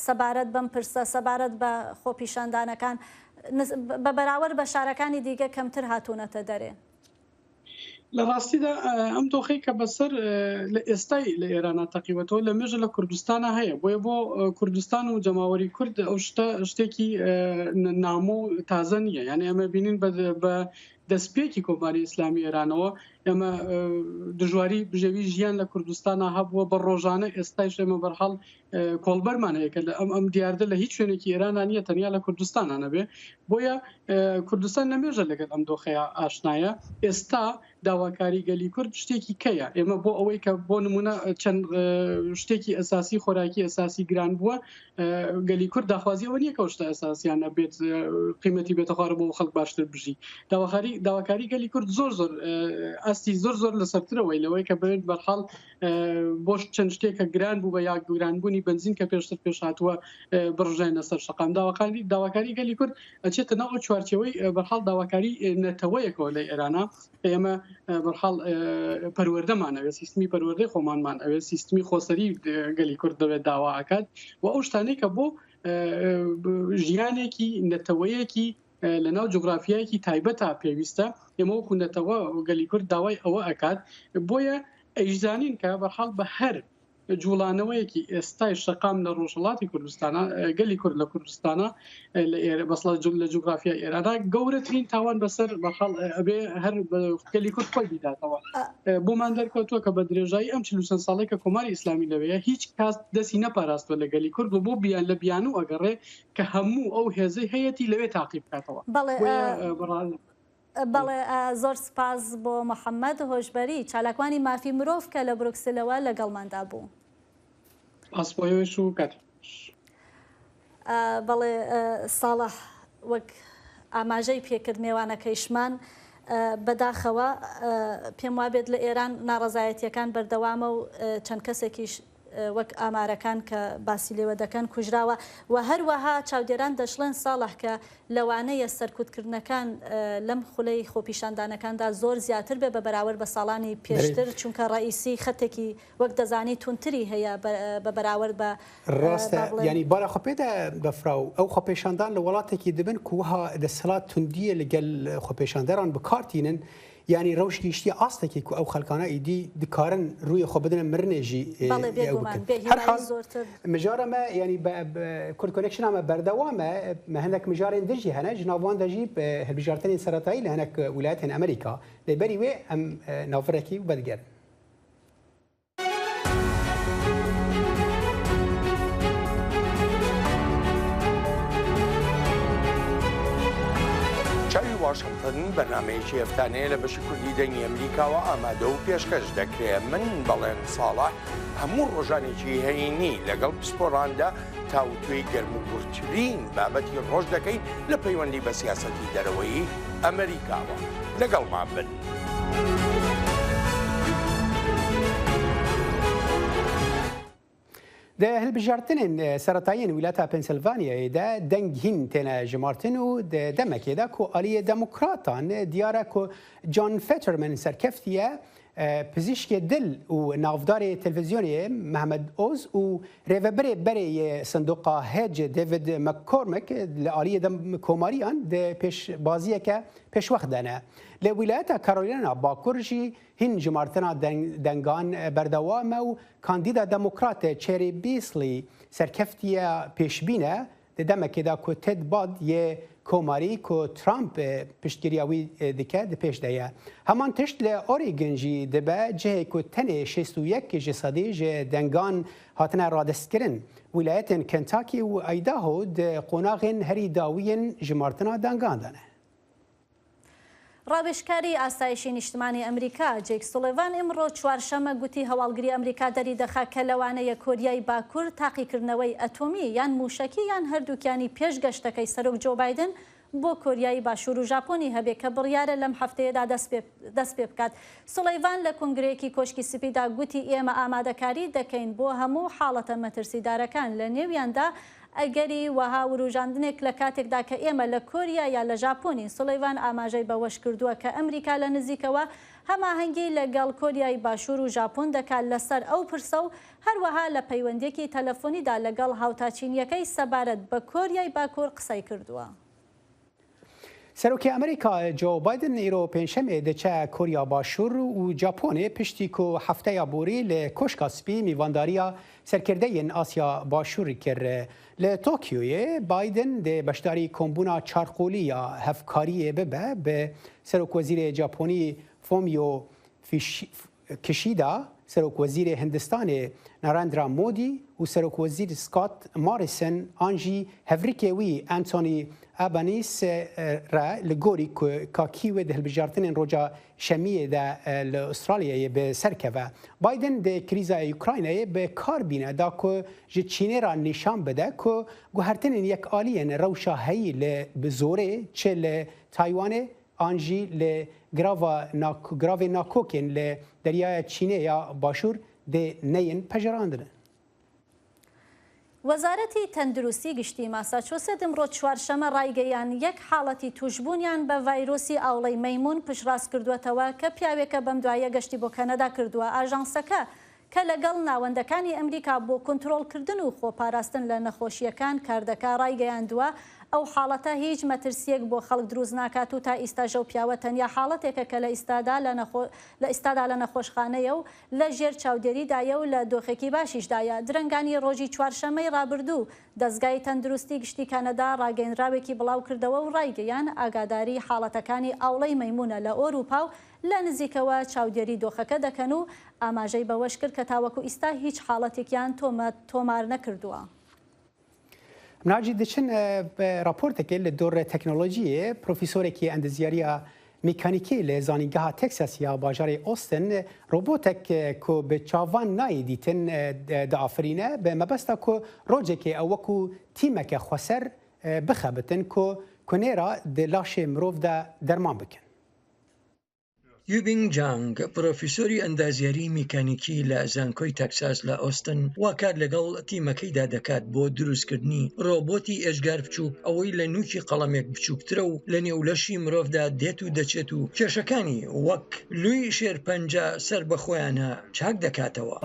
سەبارەت بەم پرسە سەبارەت بە خۆپیشاندانەکان بە بەراورد بە شارەکانی دیگە کەمتر هاتوونەتە دەرێ؟ لە ڕاستیدا ئەم دۆخەی کە بەسەر لە ئێستای لە ئێرانە تەقیوەتەوە لە مێژە لە کوردستانە هەیە بۆیە بۆ کوردستان و جەماوەری کورد ئەو شتێکی نامۆ و تازە نییە یعنی ئەمە بینین بە دەستپێکی کۆماری ئیسلامی ئێرانەوە ئەمە دژواری بژێوی ژیان لە کوردستانە هەبووە بە ڕۆژانە ئێستای ئێمە بەرحاڵ کۆڵبەرمانەیە کە لە ئەم دیاردە لە هیچ شوێنێکی ئێرانە نیە تەنیا لە کوردستانە بێ بۆیە کوردستان نەمێژە لەگەڵ ئەم دۆخەیە ئاشنایە ئێستا داواکاری گەلی کورد شتێکی کەیە ئێمە بۆ ئەوەی کە بۆ نمونە چەند شتێکی ئەساسی خۆراکی ئەساسی گران بووە گەلی کورد داخوازیەوە نییە کە شتە ئەساسیانە بێت قیمەتی بێتە خوارە بۆ خەڵک باشتر بژی داواکاری گەلی کورد زۆر زۆر ئاستی زۆر زۆر لەسەرترەوەی لەوەی کە بێت بەرحاڵ بۆ چەند شتێکە گران بوو بە یا گرانبوونی بنزین کە پێشتر پێش هاتووە بڕژێنە سەر شەقام داواکاری گەلی کورد ئەچێتە ناو چوارچەوەی بەرحاڵ داواکاری نەتەوەیەکەوە لە ئێرانە ئێمە بەرحاڵ پەروەردەمانەوێت سیستمی پەروەردەی خۆمانمان ئەوێت سیستمی خۆسەری گەلی کورد دەوێت داوا ئاکات و ئەو شتانەی کە بۆ ژیانێکی نەتەوەیەکی لەناو جغرافیایەکی تایبەتە پێویستە ئێمە وەکوونەتەوە گەلی کورد داوای ئەوە ئەکات بۆیە ئەیژزانین کە بەحاڵ بە هەر جوڵانەوەیەکی ئێستای شەقام لە ڕۆژهڵاتی کوردستانە گەلی کورد لە کوردستانە بەسڵ لە جوگرافیا ئێرادا گەورەترین تاوان بەسەر بەخەڵ ئەبێ هەر گەلی کورد خۆی بیداتەوە بۆمان دەرکەوتووە کە بە درێژایی ئەم 40 ساڵێک کە کۆماری ئیسلامی لەوەیە هیچ کاس دەستی نەپاراستوە لە گەلی کورد بۆ بیان لە بیان و ئەگەڕێ کە هەموو ئەو هێزەی هەیەی لەوێ تاقیب بکاتەوە. بەڵێ زۆر سپاس بۆ محەممەد هۆشبەری چالاکوانی مافی مرۆڤ کە لە بروکسلەوە لەگەڵماندا بوو. پاسپۆیش و کات. بەڵێ ساڵح وەک ئاماژەی پێکرد میێوانەکەیشمان بەداخەوە پێم وابێت لە ئێران ناڕەزایەتیەکان بەردەوامە و چەند کەسێکیش وەک ئامارەکان کە باسی لێوە دەکەن کوژراوە و هەروەها چاودێران دەشڵێن ساڵح کە لەوانەیە سەرکوتکردنەکان لەم خولەی خۆپیشاندانەکاندا زۆر زیاتر بێ بە بەراورد بە ساڵانی پێشتر چونکە ڕئیسی خەتێکی وەک دەزانی تونتری هەیە بە بەراورد بە ڕاستە ینی بارە خۆپێدا بەفراو ئەو خۆپێشاندان لە وڵاتێکی دەبن کوها دەسەڵات توندیە لەگەل خۆپێشاندەران بکارتینن ینی ڕەوش گشتی ئاستێکی و ئەو خەلکانە ئیدی دکارن ڕووی خۆ بدنە مرنێژی مژارەمە ینی کورد کۆنێکشنامە بەردەوامە هەندێک مژارێن دژی هەنە ژناوان دەژی هەلبژارتنی سەرەتایی لە هەنێک ویلایەتێن ئەمریکا لەبەری وێ ئەم ناوفرەکی و بەدگەر. واشنگتن بەنامەیەکی هەفتانەیە لە بەشی کوردی دەنگی ئەمریکاوە ئامادە و پێشکەش دەکرێت من بەڵێن ساڵح هەموو ڕۆژانێکی هەینی لەگەڵ پسپۆراندا تاوتوێی گەرم و گورتترین بابەتی ڕۆژ دەکەین لە پەیوەندی بە سیاسەتی دەرەوەی ئەمریکاوە لەگەڵمان بن. ده هەلبژارتنên سەرەتاییên ویلایەتا پێنسیلڤانیایدا دەنگ هین têne jimartin û di demekê de ku aliyê demokratan diyar e ku John Fetterman serkeftiye pizîşkê dil û navdarê televîzyonê Mehmed Oz û rêveberê berê sindoqa hêc David McCormick li aliyê komariyan di pêşbaziyeke pêşwex dene. Li wilayeta Carolina Bakur jî hin jimartina dengan berdewam e û kandîda demokratê Cherry Beasley serkeftiye pêşbîne di demekê da ku Ted Budd yê komarî ku Trump piştgiriya wî dike di pêş de ye. Heman tişt li Oregon jî dibe cihê ku tenê 61 ji sedî ji dengan hatine radestkirin. Wilayetên Kentucky û Idaho di qonaxên herî dawiyên jimartina dengan de ne. ڕاوێژکاری ئاسایشی نیشتمانی ئەمریکا جێک سوڵێڤان ئەمڕۆ چوارشەمە گوتی هەواڵگری ئەمریکا دەری دەخا کە لەوانەیە کۆریای باکوور تاقیکردنەوەی ئەتۆمی یان موشکی یان هەردووکیانی پێشگەشتەکەی سەرۆک جۆ بایدن بۆ کۆریای باشوور و ژاپۆنی هەبێ کە بڕیارە لەم هەفتەیەدا دەست پێ بکات. سوڵێڤان لە کنگرەیەکی کۆشکی سپیدا گوتی ئێمە ئامادەکاری دەکەین بۆ هەموو حاڵەتە مەترسیدارەکان لە نێویاندا ئەگەری وەها وروژاندنێک لە کاتێکدا کە ئێمە لە کۆریا یا لە ژاپۆنی. سوڵێڤان ئاماژەی بەوەش کردووە کە ئەمریکا لە نزیکەوە هەماهەنگی لەگەڵ کۆریای باشوور و ژاپۆن دەکات لەسەر ئەو پرسە و هەروەها لە پەیوەندێکی تەلەفۆنیدا لەگەڵ هاوتاچینیەکەی سەبارەت بە کۆریای باکوور قسەی کردووە. سەرۆکی ئەمریکا جۆ بایدن ئیرۆ پێنجشەمێ دەچە کۆریا باشوور و جاپۆنێ پشتی کو هەفتەیە بوری لە کۆشکا سپی میوانداریە سەرکردەیەن ئاسیا باشووری کرد. لە تۆکیۆیە بایدن دێ بەشداری کۆمبوونا چارقۆلیە هەفکاریە ببە بە سەرۆکوەزیرە جاپۆنی فۆمیۆ کشیدا سەرۆکوەزیرە هندستانê ناراندرا مۆدی و سەرۆکوەزیر سکات ماریسن ئانجی هەڤریکێ wî ئەنتۆنی ئەبانیسە li gorî kakî di hilbijartinên roja şemiyê de li Astralyayê bi serkeve. Biden di krîza Ukraynayê bi kar bîne da ku ji Çînê ra nîşan bide ku guhertinên yekaliyên rewşa heyî li bi zorê çi li Taywanê an jî li gravê nakokên li deryaya Çînê ya başûr dê neyên pejerandine. وەزارەتی تەندروستی گشتی ماساچۆست ئەمڕۆ چوارشەمە ڕایگەیان یەک حاڵەتی توشبوونیان بە ڤایرۆسی ئاوڵەی مەیمون پشتڕاست کردوێتەوە کە پیاوێکە بەم دوایە گەشتی بۆ کەنەدا کردووە. ئاژانسەکە کە لەگەڵ ناوەندەکانی ئەمریکا بۆ کۆنتترۆلکردن و خۆپاراستن لە نەخۆشیەکان کاردەکە ڕایگەیاندووە ئەو حاڵەتە هیچ مەترسیەک بۆ خەڵک دروست ناکات و تا ئیستا ژەو پیاوە تەنیا حاڵەتێکە کە لە ئیستادا لە نەخۆشخانەیە و لە ژێر چاودێریدایە و لە دۆخێکی باشیشدایە. درەنگانی ڕۆژی چوارشەمەی ڕابردوو دەستگای تەندروستی گشتی کەنەدا ڕاگەیەنراوێکی بڵاو کردەوە و ڕایگەیان ئاگاداری حاڵەتەکانی ئاوڵەی مەیمونە لە ئۆروپا و لە نزیکەوە چاودێری دۆخەکە دەکەن و ئاماژەی بەوەش کرد کە تاوەکو ئیستا هیچ حاڵەتێکیان تۆمار نەکردووە. ناجی دچن راپۆرتێکی لە دۆڕ تەکنۆلۆژیە پرۆفیسۆرێکی ئەندەزیاریە میکانیکی لە زانینگەها تێکساسیا باژارێ ئۆستن ڕۆبۆتێک کۆ بە چاوان نایی دیتن داافرینە بە مەبەستا کۆ ڕۆژێکی ئەو وەکو تیمەکە خۆسەر بخەبتن کۆ کونێرا دە لاشێ مرۆڤدا دەرمان بکەن. یوبینگ جانگ پرۆفیسۆری ئەندازیاری میکانیکی لە زانکۆی تەکساس لە ئۆستن واکات لەگەڵ تیمەکەیدا دەکات بۆ دروستکردنی ڕۆبۆتی ئێژگار بچووک ئەوەی لە نوکی قەڵەمێک بچووکترە و لە نێولەشی مرۆڤدا دێت و دەچێت و کێشەکانی وەک لوی شێرپەنجە سەر بەخۆیانە چاک دەکاتەوە.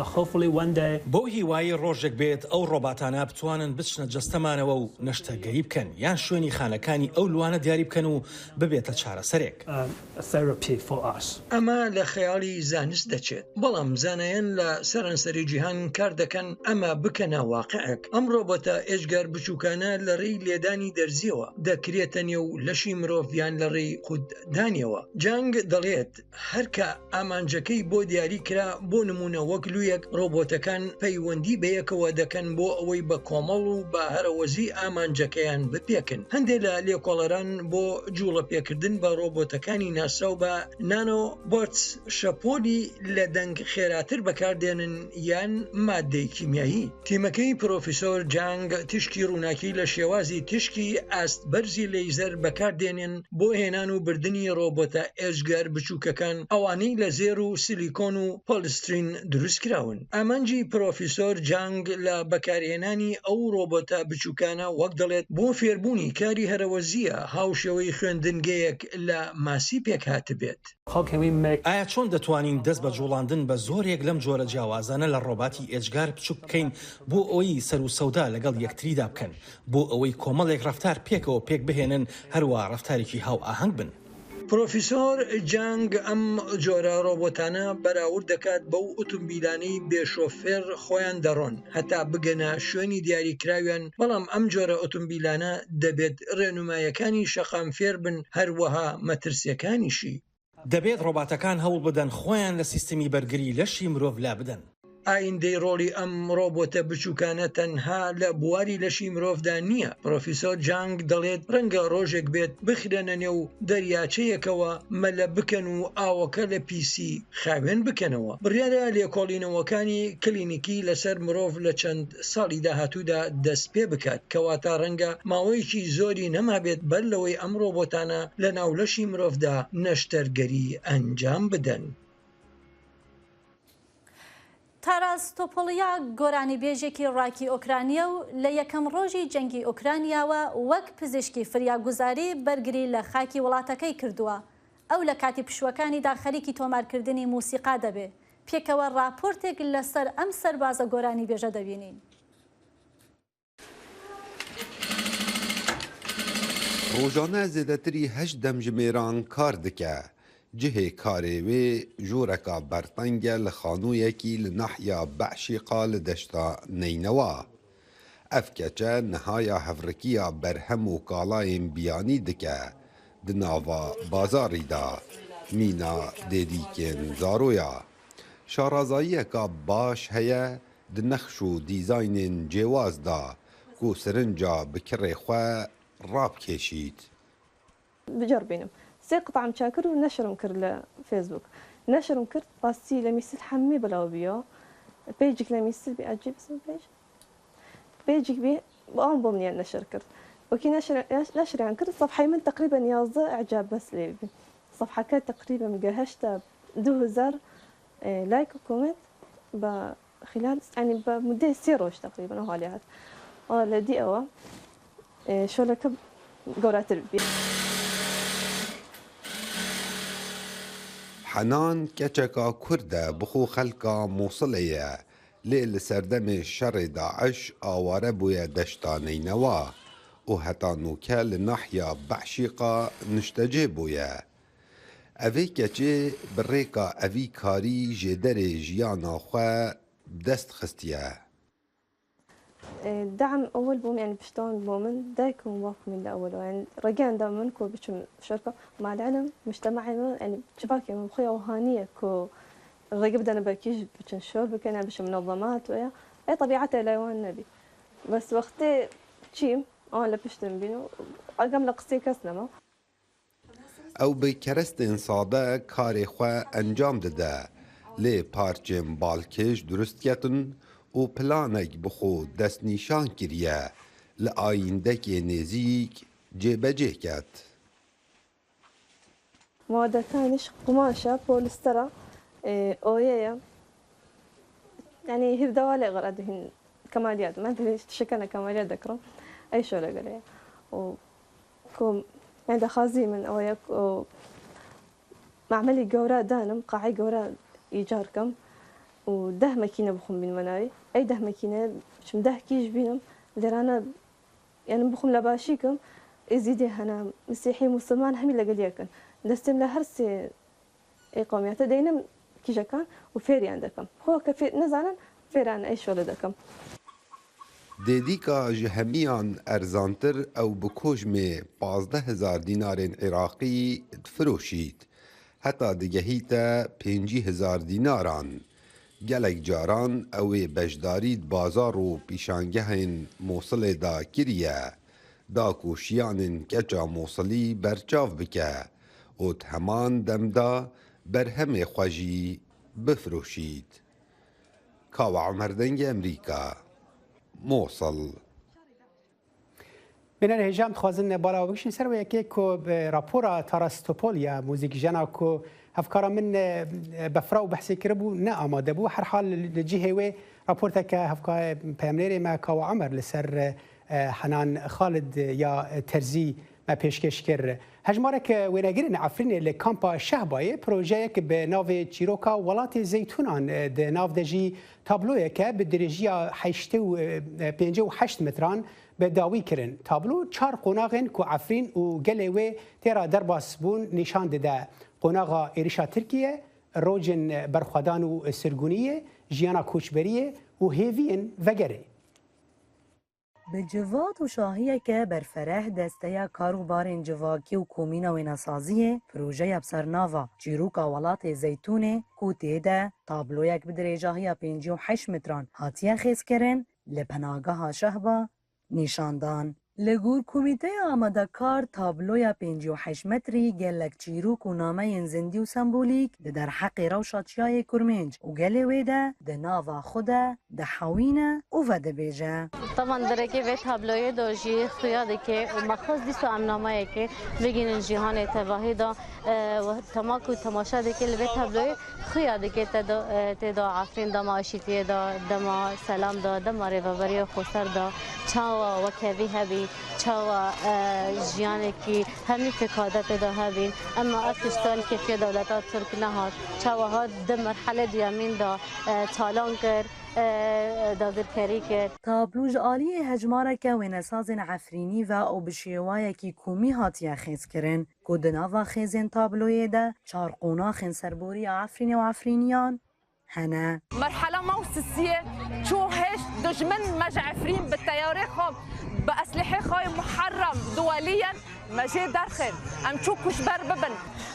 بۆ هیوایی ڕۆژێک بێت ئەو ڕۆباتانە بتوانن بچنە جەستەمانەوە و نەشتەرگەری بکەن یان شوێنی خانەکانی ئەو لوانە دیاری بکەن و ببێتە چارەسەرێک. ئەمە لە خەیاڵی زانست دەچێت بەڵام زانایان لە سەرانسەری جیهان کار دەکەن ئەمە بکەنە واقعەک. ئەم ڕۆبۆتە ئێژگار بچووکانە لە ڕێی لێدانی دەرزیەوە دەکرێتە نێو لەشی مرۆڤیان لە ڕێی خوددانیەوە. جانگ دەڵێت هەرکە ئامانجەکەی بۆ دیاری کرا بۆ نمونە وەک لویەک ڕۆبۆتەکان پەیوەندی بەیەکەوە دەکەن بۆ ئەوەی بە کۆمەڵ و بە هەرەوەزی ئامانجەکەیان بپێکن. هەندێک لە لێکۆڵەران بۆ جوڵە پێکردن بە ڕۆبۆتەکانی ناسا و بە بۆرچ شەپۆلی لە دەنگ خێراتر بەکاردێنن یان مادەی کیمیایی. تیمەکەی پرۆفیسۆر جانگ تشکی ڕووناکی لە شێوازی تشکی ئاست بەرزی لەیزەر بەکاردێنن بۆ هێنان و بردننی ڕۆبۆتە ئێژگار بچووکەکان ئەوانەی لە زێر و سیلیکۆن و پۆلسترین دروستکراون. ئامانجی پرۆفیسۆر جانگ لە بەکارهێنانی ئەو ڕۆبۆتە بچووکانە وەک دەڵێت بۆ فێربوونی کاری هەرەوەزیە هاوشێوەی خوێندنگەیەک لە ماسی پێک هاتبێت. ئایا چۆن دەتوانین دەست بە جوڵاندن بە زۆرێک لەم جۆرە جیاوازانە لە ڕۆباتی ئێجگار بچووک بکەین بۆ ئەوەی سەر و سەودا لەگەڵ یەکتریدا بکەن بۆ ئەوەی کۆمەڵێک ڕەفتار پێکەوە پێک بهێنن هەروە ڕەفتارێکی هاو ئاهەنگ بن. پرۆفیسۆر جانگ ئەم جۆرە ڕۆبۆتانە بەراورد دەکات بەو ئۆتۆمبیلانەی بێشۆفێر خۆیان دەڕۆن هەتا بگەنە شوێنی دیاریکراویان بەڵام ئەم جۆرە ئۆتۆمبیلانە دەبێت ڕێنمایەکانی شەقامفێر بن هەروەها مەترسیەکانیشی. دەبێت ڕۆباتەکان هەوڵ بدەن خۆیان لە سیستمی بەرگری لەشی مرۆڤ لا بدەن. ئایندەی ڕۆڵی ئەم ڕۆبۆتە بچووکانە تەنها لە بواری لەشی مرۆڤدا نییە. پرۆفیسۆر جانگ دەڵێت ڕەنگە ڕۆژێک بێت بخرێنە نێو دەریاچەیەکەوە مەلە بکەن و ئاوەکە لە پیسی خاوێن بکەنەوە. بڕیارە لێکۆڵینەوەکانی کلینیکی لەسەر مرۆڤ لە چەند ساڵی داهاتوودا دەست پێ بکات کەواتە ڕەنگە ماوەیەکی زۆری نەمابێت بەر لەوەی ئەم ڕۆبۆتانە لە ناولەشی مرۆڤدا نەشتەرگەری ئەنجام بدەن. تاراس تۆپۆلیا گۆرانی بێژێکی ڕاکی ئۆکرانیا و لە یەکەم ڕۆژی جەنگی ئۆکرانیاوە وەک پزیشکی فریاگوزاری بەرگری لە خاکی وڵاتەکەی کردووە. ئەو لە کاتی پشوەکانیدا خەریکی تۆمارکردنی موسیقا دەبێ. پێکەوە راپۆرتێک لەسەر ئەم سەربازە گۆرانی بێژە دەبینین. ڕۆژانە زێدەتری 8 دەمژمێران کار دکە. جهê karê wê jûreka bertenge li xanûyekî li nahya Beşîqa li deşta Neynewa. Ev keçe nihaya hevrikiya berhem û kalayên biyanî dike di nava bazarî da mîna dêdîkên zaroya. Şarazayiyeka baş heye di nexş û dîzaynên cêwaz da ku sirinca bi kirê xwe rabkêşît. بجربينم سي قطعة مشاكر ونشرهم كر لفيسبوك نشرهم كر باسي لميسل حمي بلاو بيو بيجك لميسل بيعجب اسم بيجك بي بقوم بومني نشر كر وكي نشر عن كر صفحة من تقريبا يوزع إعجاب بس لي صفحة كانت تقريبا مجهشتها 2000 لايك وكومنت بخلال يعني بمدة 6 روش تقريبا أو عليها ولا دي أوا شو لك قرأت البيت حنان کچکا کرده بخو خلکا موصلیه لیل سردم شر داعش آواره بوی دشتا نینوا و هتا نوکه لناحیا بعشیقا نشتجه بویا. اوی کچه بریکا اوی کاری جدر جیانا خواه دست خستیه. دعم أول بوم يعني بشتون بومن دا يكون موافق من الأول يعني رجعنا دائما كو بشم شركة مع العلم مجتمعنا يعني شباكي من خيا وهانية كو الرجع بدنا بكيش بشن شور بكنا بش منظمات ويا أي طبيعتها لا يوان النبي بس وقتي تشيم أنا لبشتم بينو أرقام لقصي كسنما او به کرستین ساده کاری خواه انجام داده لی پارچم بالکش درست کتن و پلانک بخو دست نیشان کریه لآینده که نزیک جبجه کت. مواد ثانيش قماشة بوليسترا أويا يعني هي دوالي غردهن كماليات ما أدري شكلنا كماليات ذكرهم أي شغلة قليا وكم عند خازي من أويا معملي جورا دانم قاعي جورا إيجاركم وده ماكينة بخم بين مناي أي ده ماكينة مش مده كيش بينهم لرانا يعني بخم لباشيكم إزيدي هنا مسيحي مسلمان همي لقليكن دستم لهرسي أي قوميات دينم كيجا كان وفيري عندكم هو كفي نزعنا فيري عن أي شغل عندكم دیدیکا جهمیان ارزانتر او بکوژم 15,000 دینار عراقی فروشید حتی دگهیتا 50,000 دیناران گلک جاران او بجدارید بازار و پیشانگهین موصل دا کریه دا کوشیان کچا موصلی برچاو بکه و همان دمدا برهم خوشی بفروشید. کاو عمردنگ امریکا موصل. من الهجام خوازن بالا وبکشن سر و یکی کو راپورا تاراستوپولیا موزیک جنا کو افکار من بفرا و بحثی کربو نه آماده بو هر حال لجهه و راپورتا که افکار پیامنری ما کاو عمر لسر حنان خالد یا ترزی ما پیشکش کرد. هجمارك وناجرين عفرين لكامبا شهباي بروجيك بناف تشيروكا ولات زيتونان ناف دجي تابلويا بالدرجية حيشتو بينجو 8 متران بداوي كرن تابلو 4 قناغن كو عفرين وقليوي تيرا درباس بون نشان ددا قناغا إيريشا تركيا روجن برخدانو سرگونية جيانا كوچبرية وهيفين وغيره بجوات و شاهیه که برفره دسته کاروبار جواکی و کومینا و نسازیه پروژه بسرناوا چیروکا ولات زیتونه کوته ده تابلو یک بدرجاهی 58 متران هاتیه خیز کرن لپناگاه شهبا نشاندان. لگور کمیته آماده کار تابلوی 58 متری گلک چیروک و نامه زندی و سمبولیک در حق روشاتیای کرمنج و گله ویده ده ناوا خوده ده حوینه و وده بیجه. طبعا درکه و تابلوی دوجی خیاده که و مخصوص دیسو امنامه که بگین جهان تواهی دا و تماک و تماشا ده که لبه تابلوی خیاده که تدا عفرین دا معاشیتی دا دما سلام دا دما ریوبری خوستر دا چاوا و کوی هبی چاوا جیانی که همی فکادت دا هبین اما افتشتان که فی دولتات ترک نهاد چاوا ها ده مرحله دیامین دا تالان کرد داگر کاری کرد. تابلوج آلی هجماره که ونسازن عفرینی و او بشیوایی که کومی هاتیه خیز کرن که دناوا خیزن تابلوی ده چارقونا خین سربوری عفرینی و عفرینیان هنه مرحلة موسسية شو هيش دجمن مجا عفرين بالتياري خو بأسلحة خوي محرم دوليا مجي داخل ام شو كشبر ببن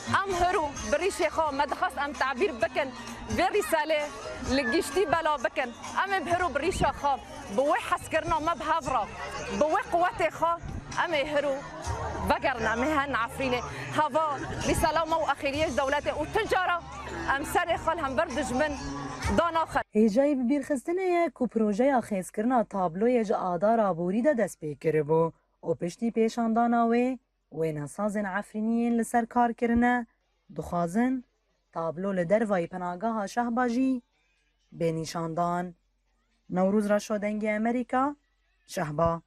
ام هرو بريشي خو ما دخص ام تعبير بكن في رسالة لقيشتي بلا بكن ام بهرو بريشة خو بوي حسكرنا ما بهافرا بوي قوتي خو ام هرو بقرنا مهن عفرينة هوا رسالة مو أخيرية دولتي وتجارة ام سر خال هم بردج من دانا خل هیجای بیرخستنه کو پروژه خیز کرنا تابلوی جا آدار آبوری دا دست پیکره بو و پشتی پیشانداناوی و نسازن عفرینیین لسر کار کرنه دخوازن تابلو لدروای پناگاه شهباجی بینیشاندان. نوروز را شدنگ امریکا شهبا.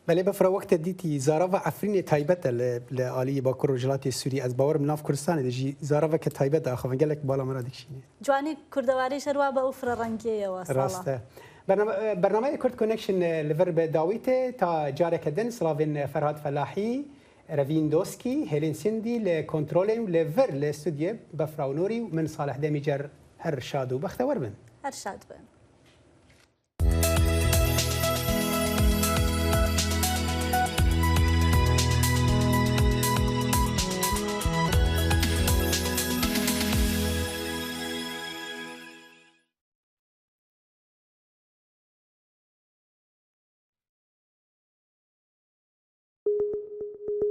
بله بفرا وقت دیتی زاراوا عفرین تایبت لآلی باکر رجلاتی سوری از باور مناف کردستان دیجی زاراوا که تایبت آخوان گلک بالا مرا دیکشینه جوانی کردواری شروا با افرا رنگیه و راسته برنامه کرد کنکشن لور به داویت تا جاره کدن سلاوین فرهاد فلاحی روین دوسکی هلین سندی لکنترول لور لاستودیو بفراونوری من صالح دمیجر هر شاد و بختور بن هر شاد بن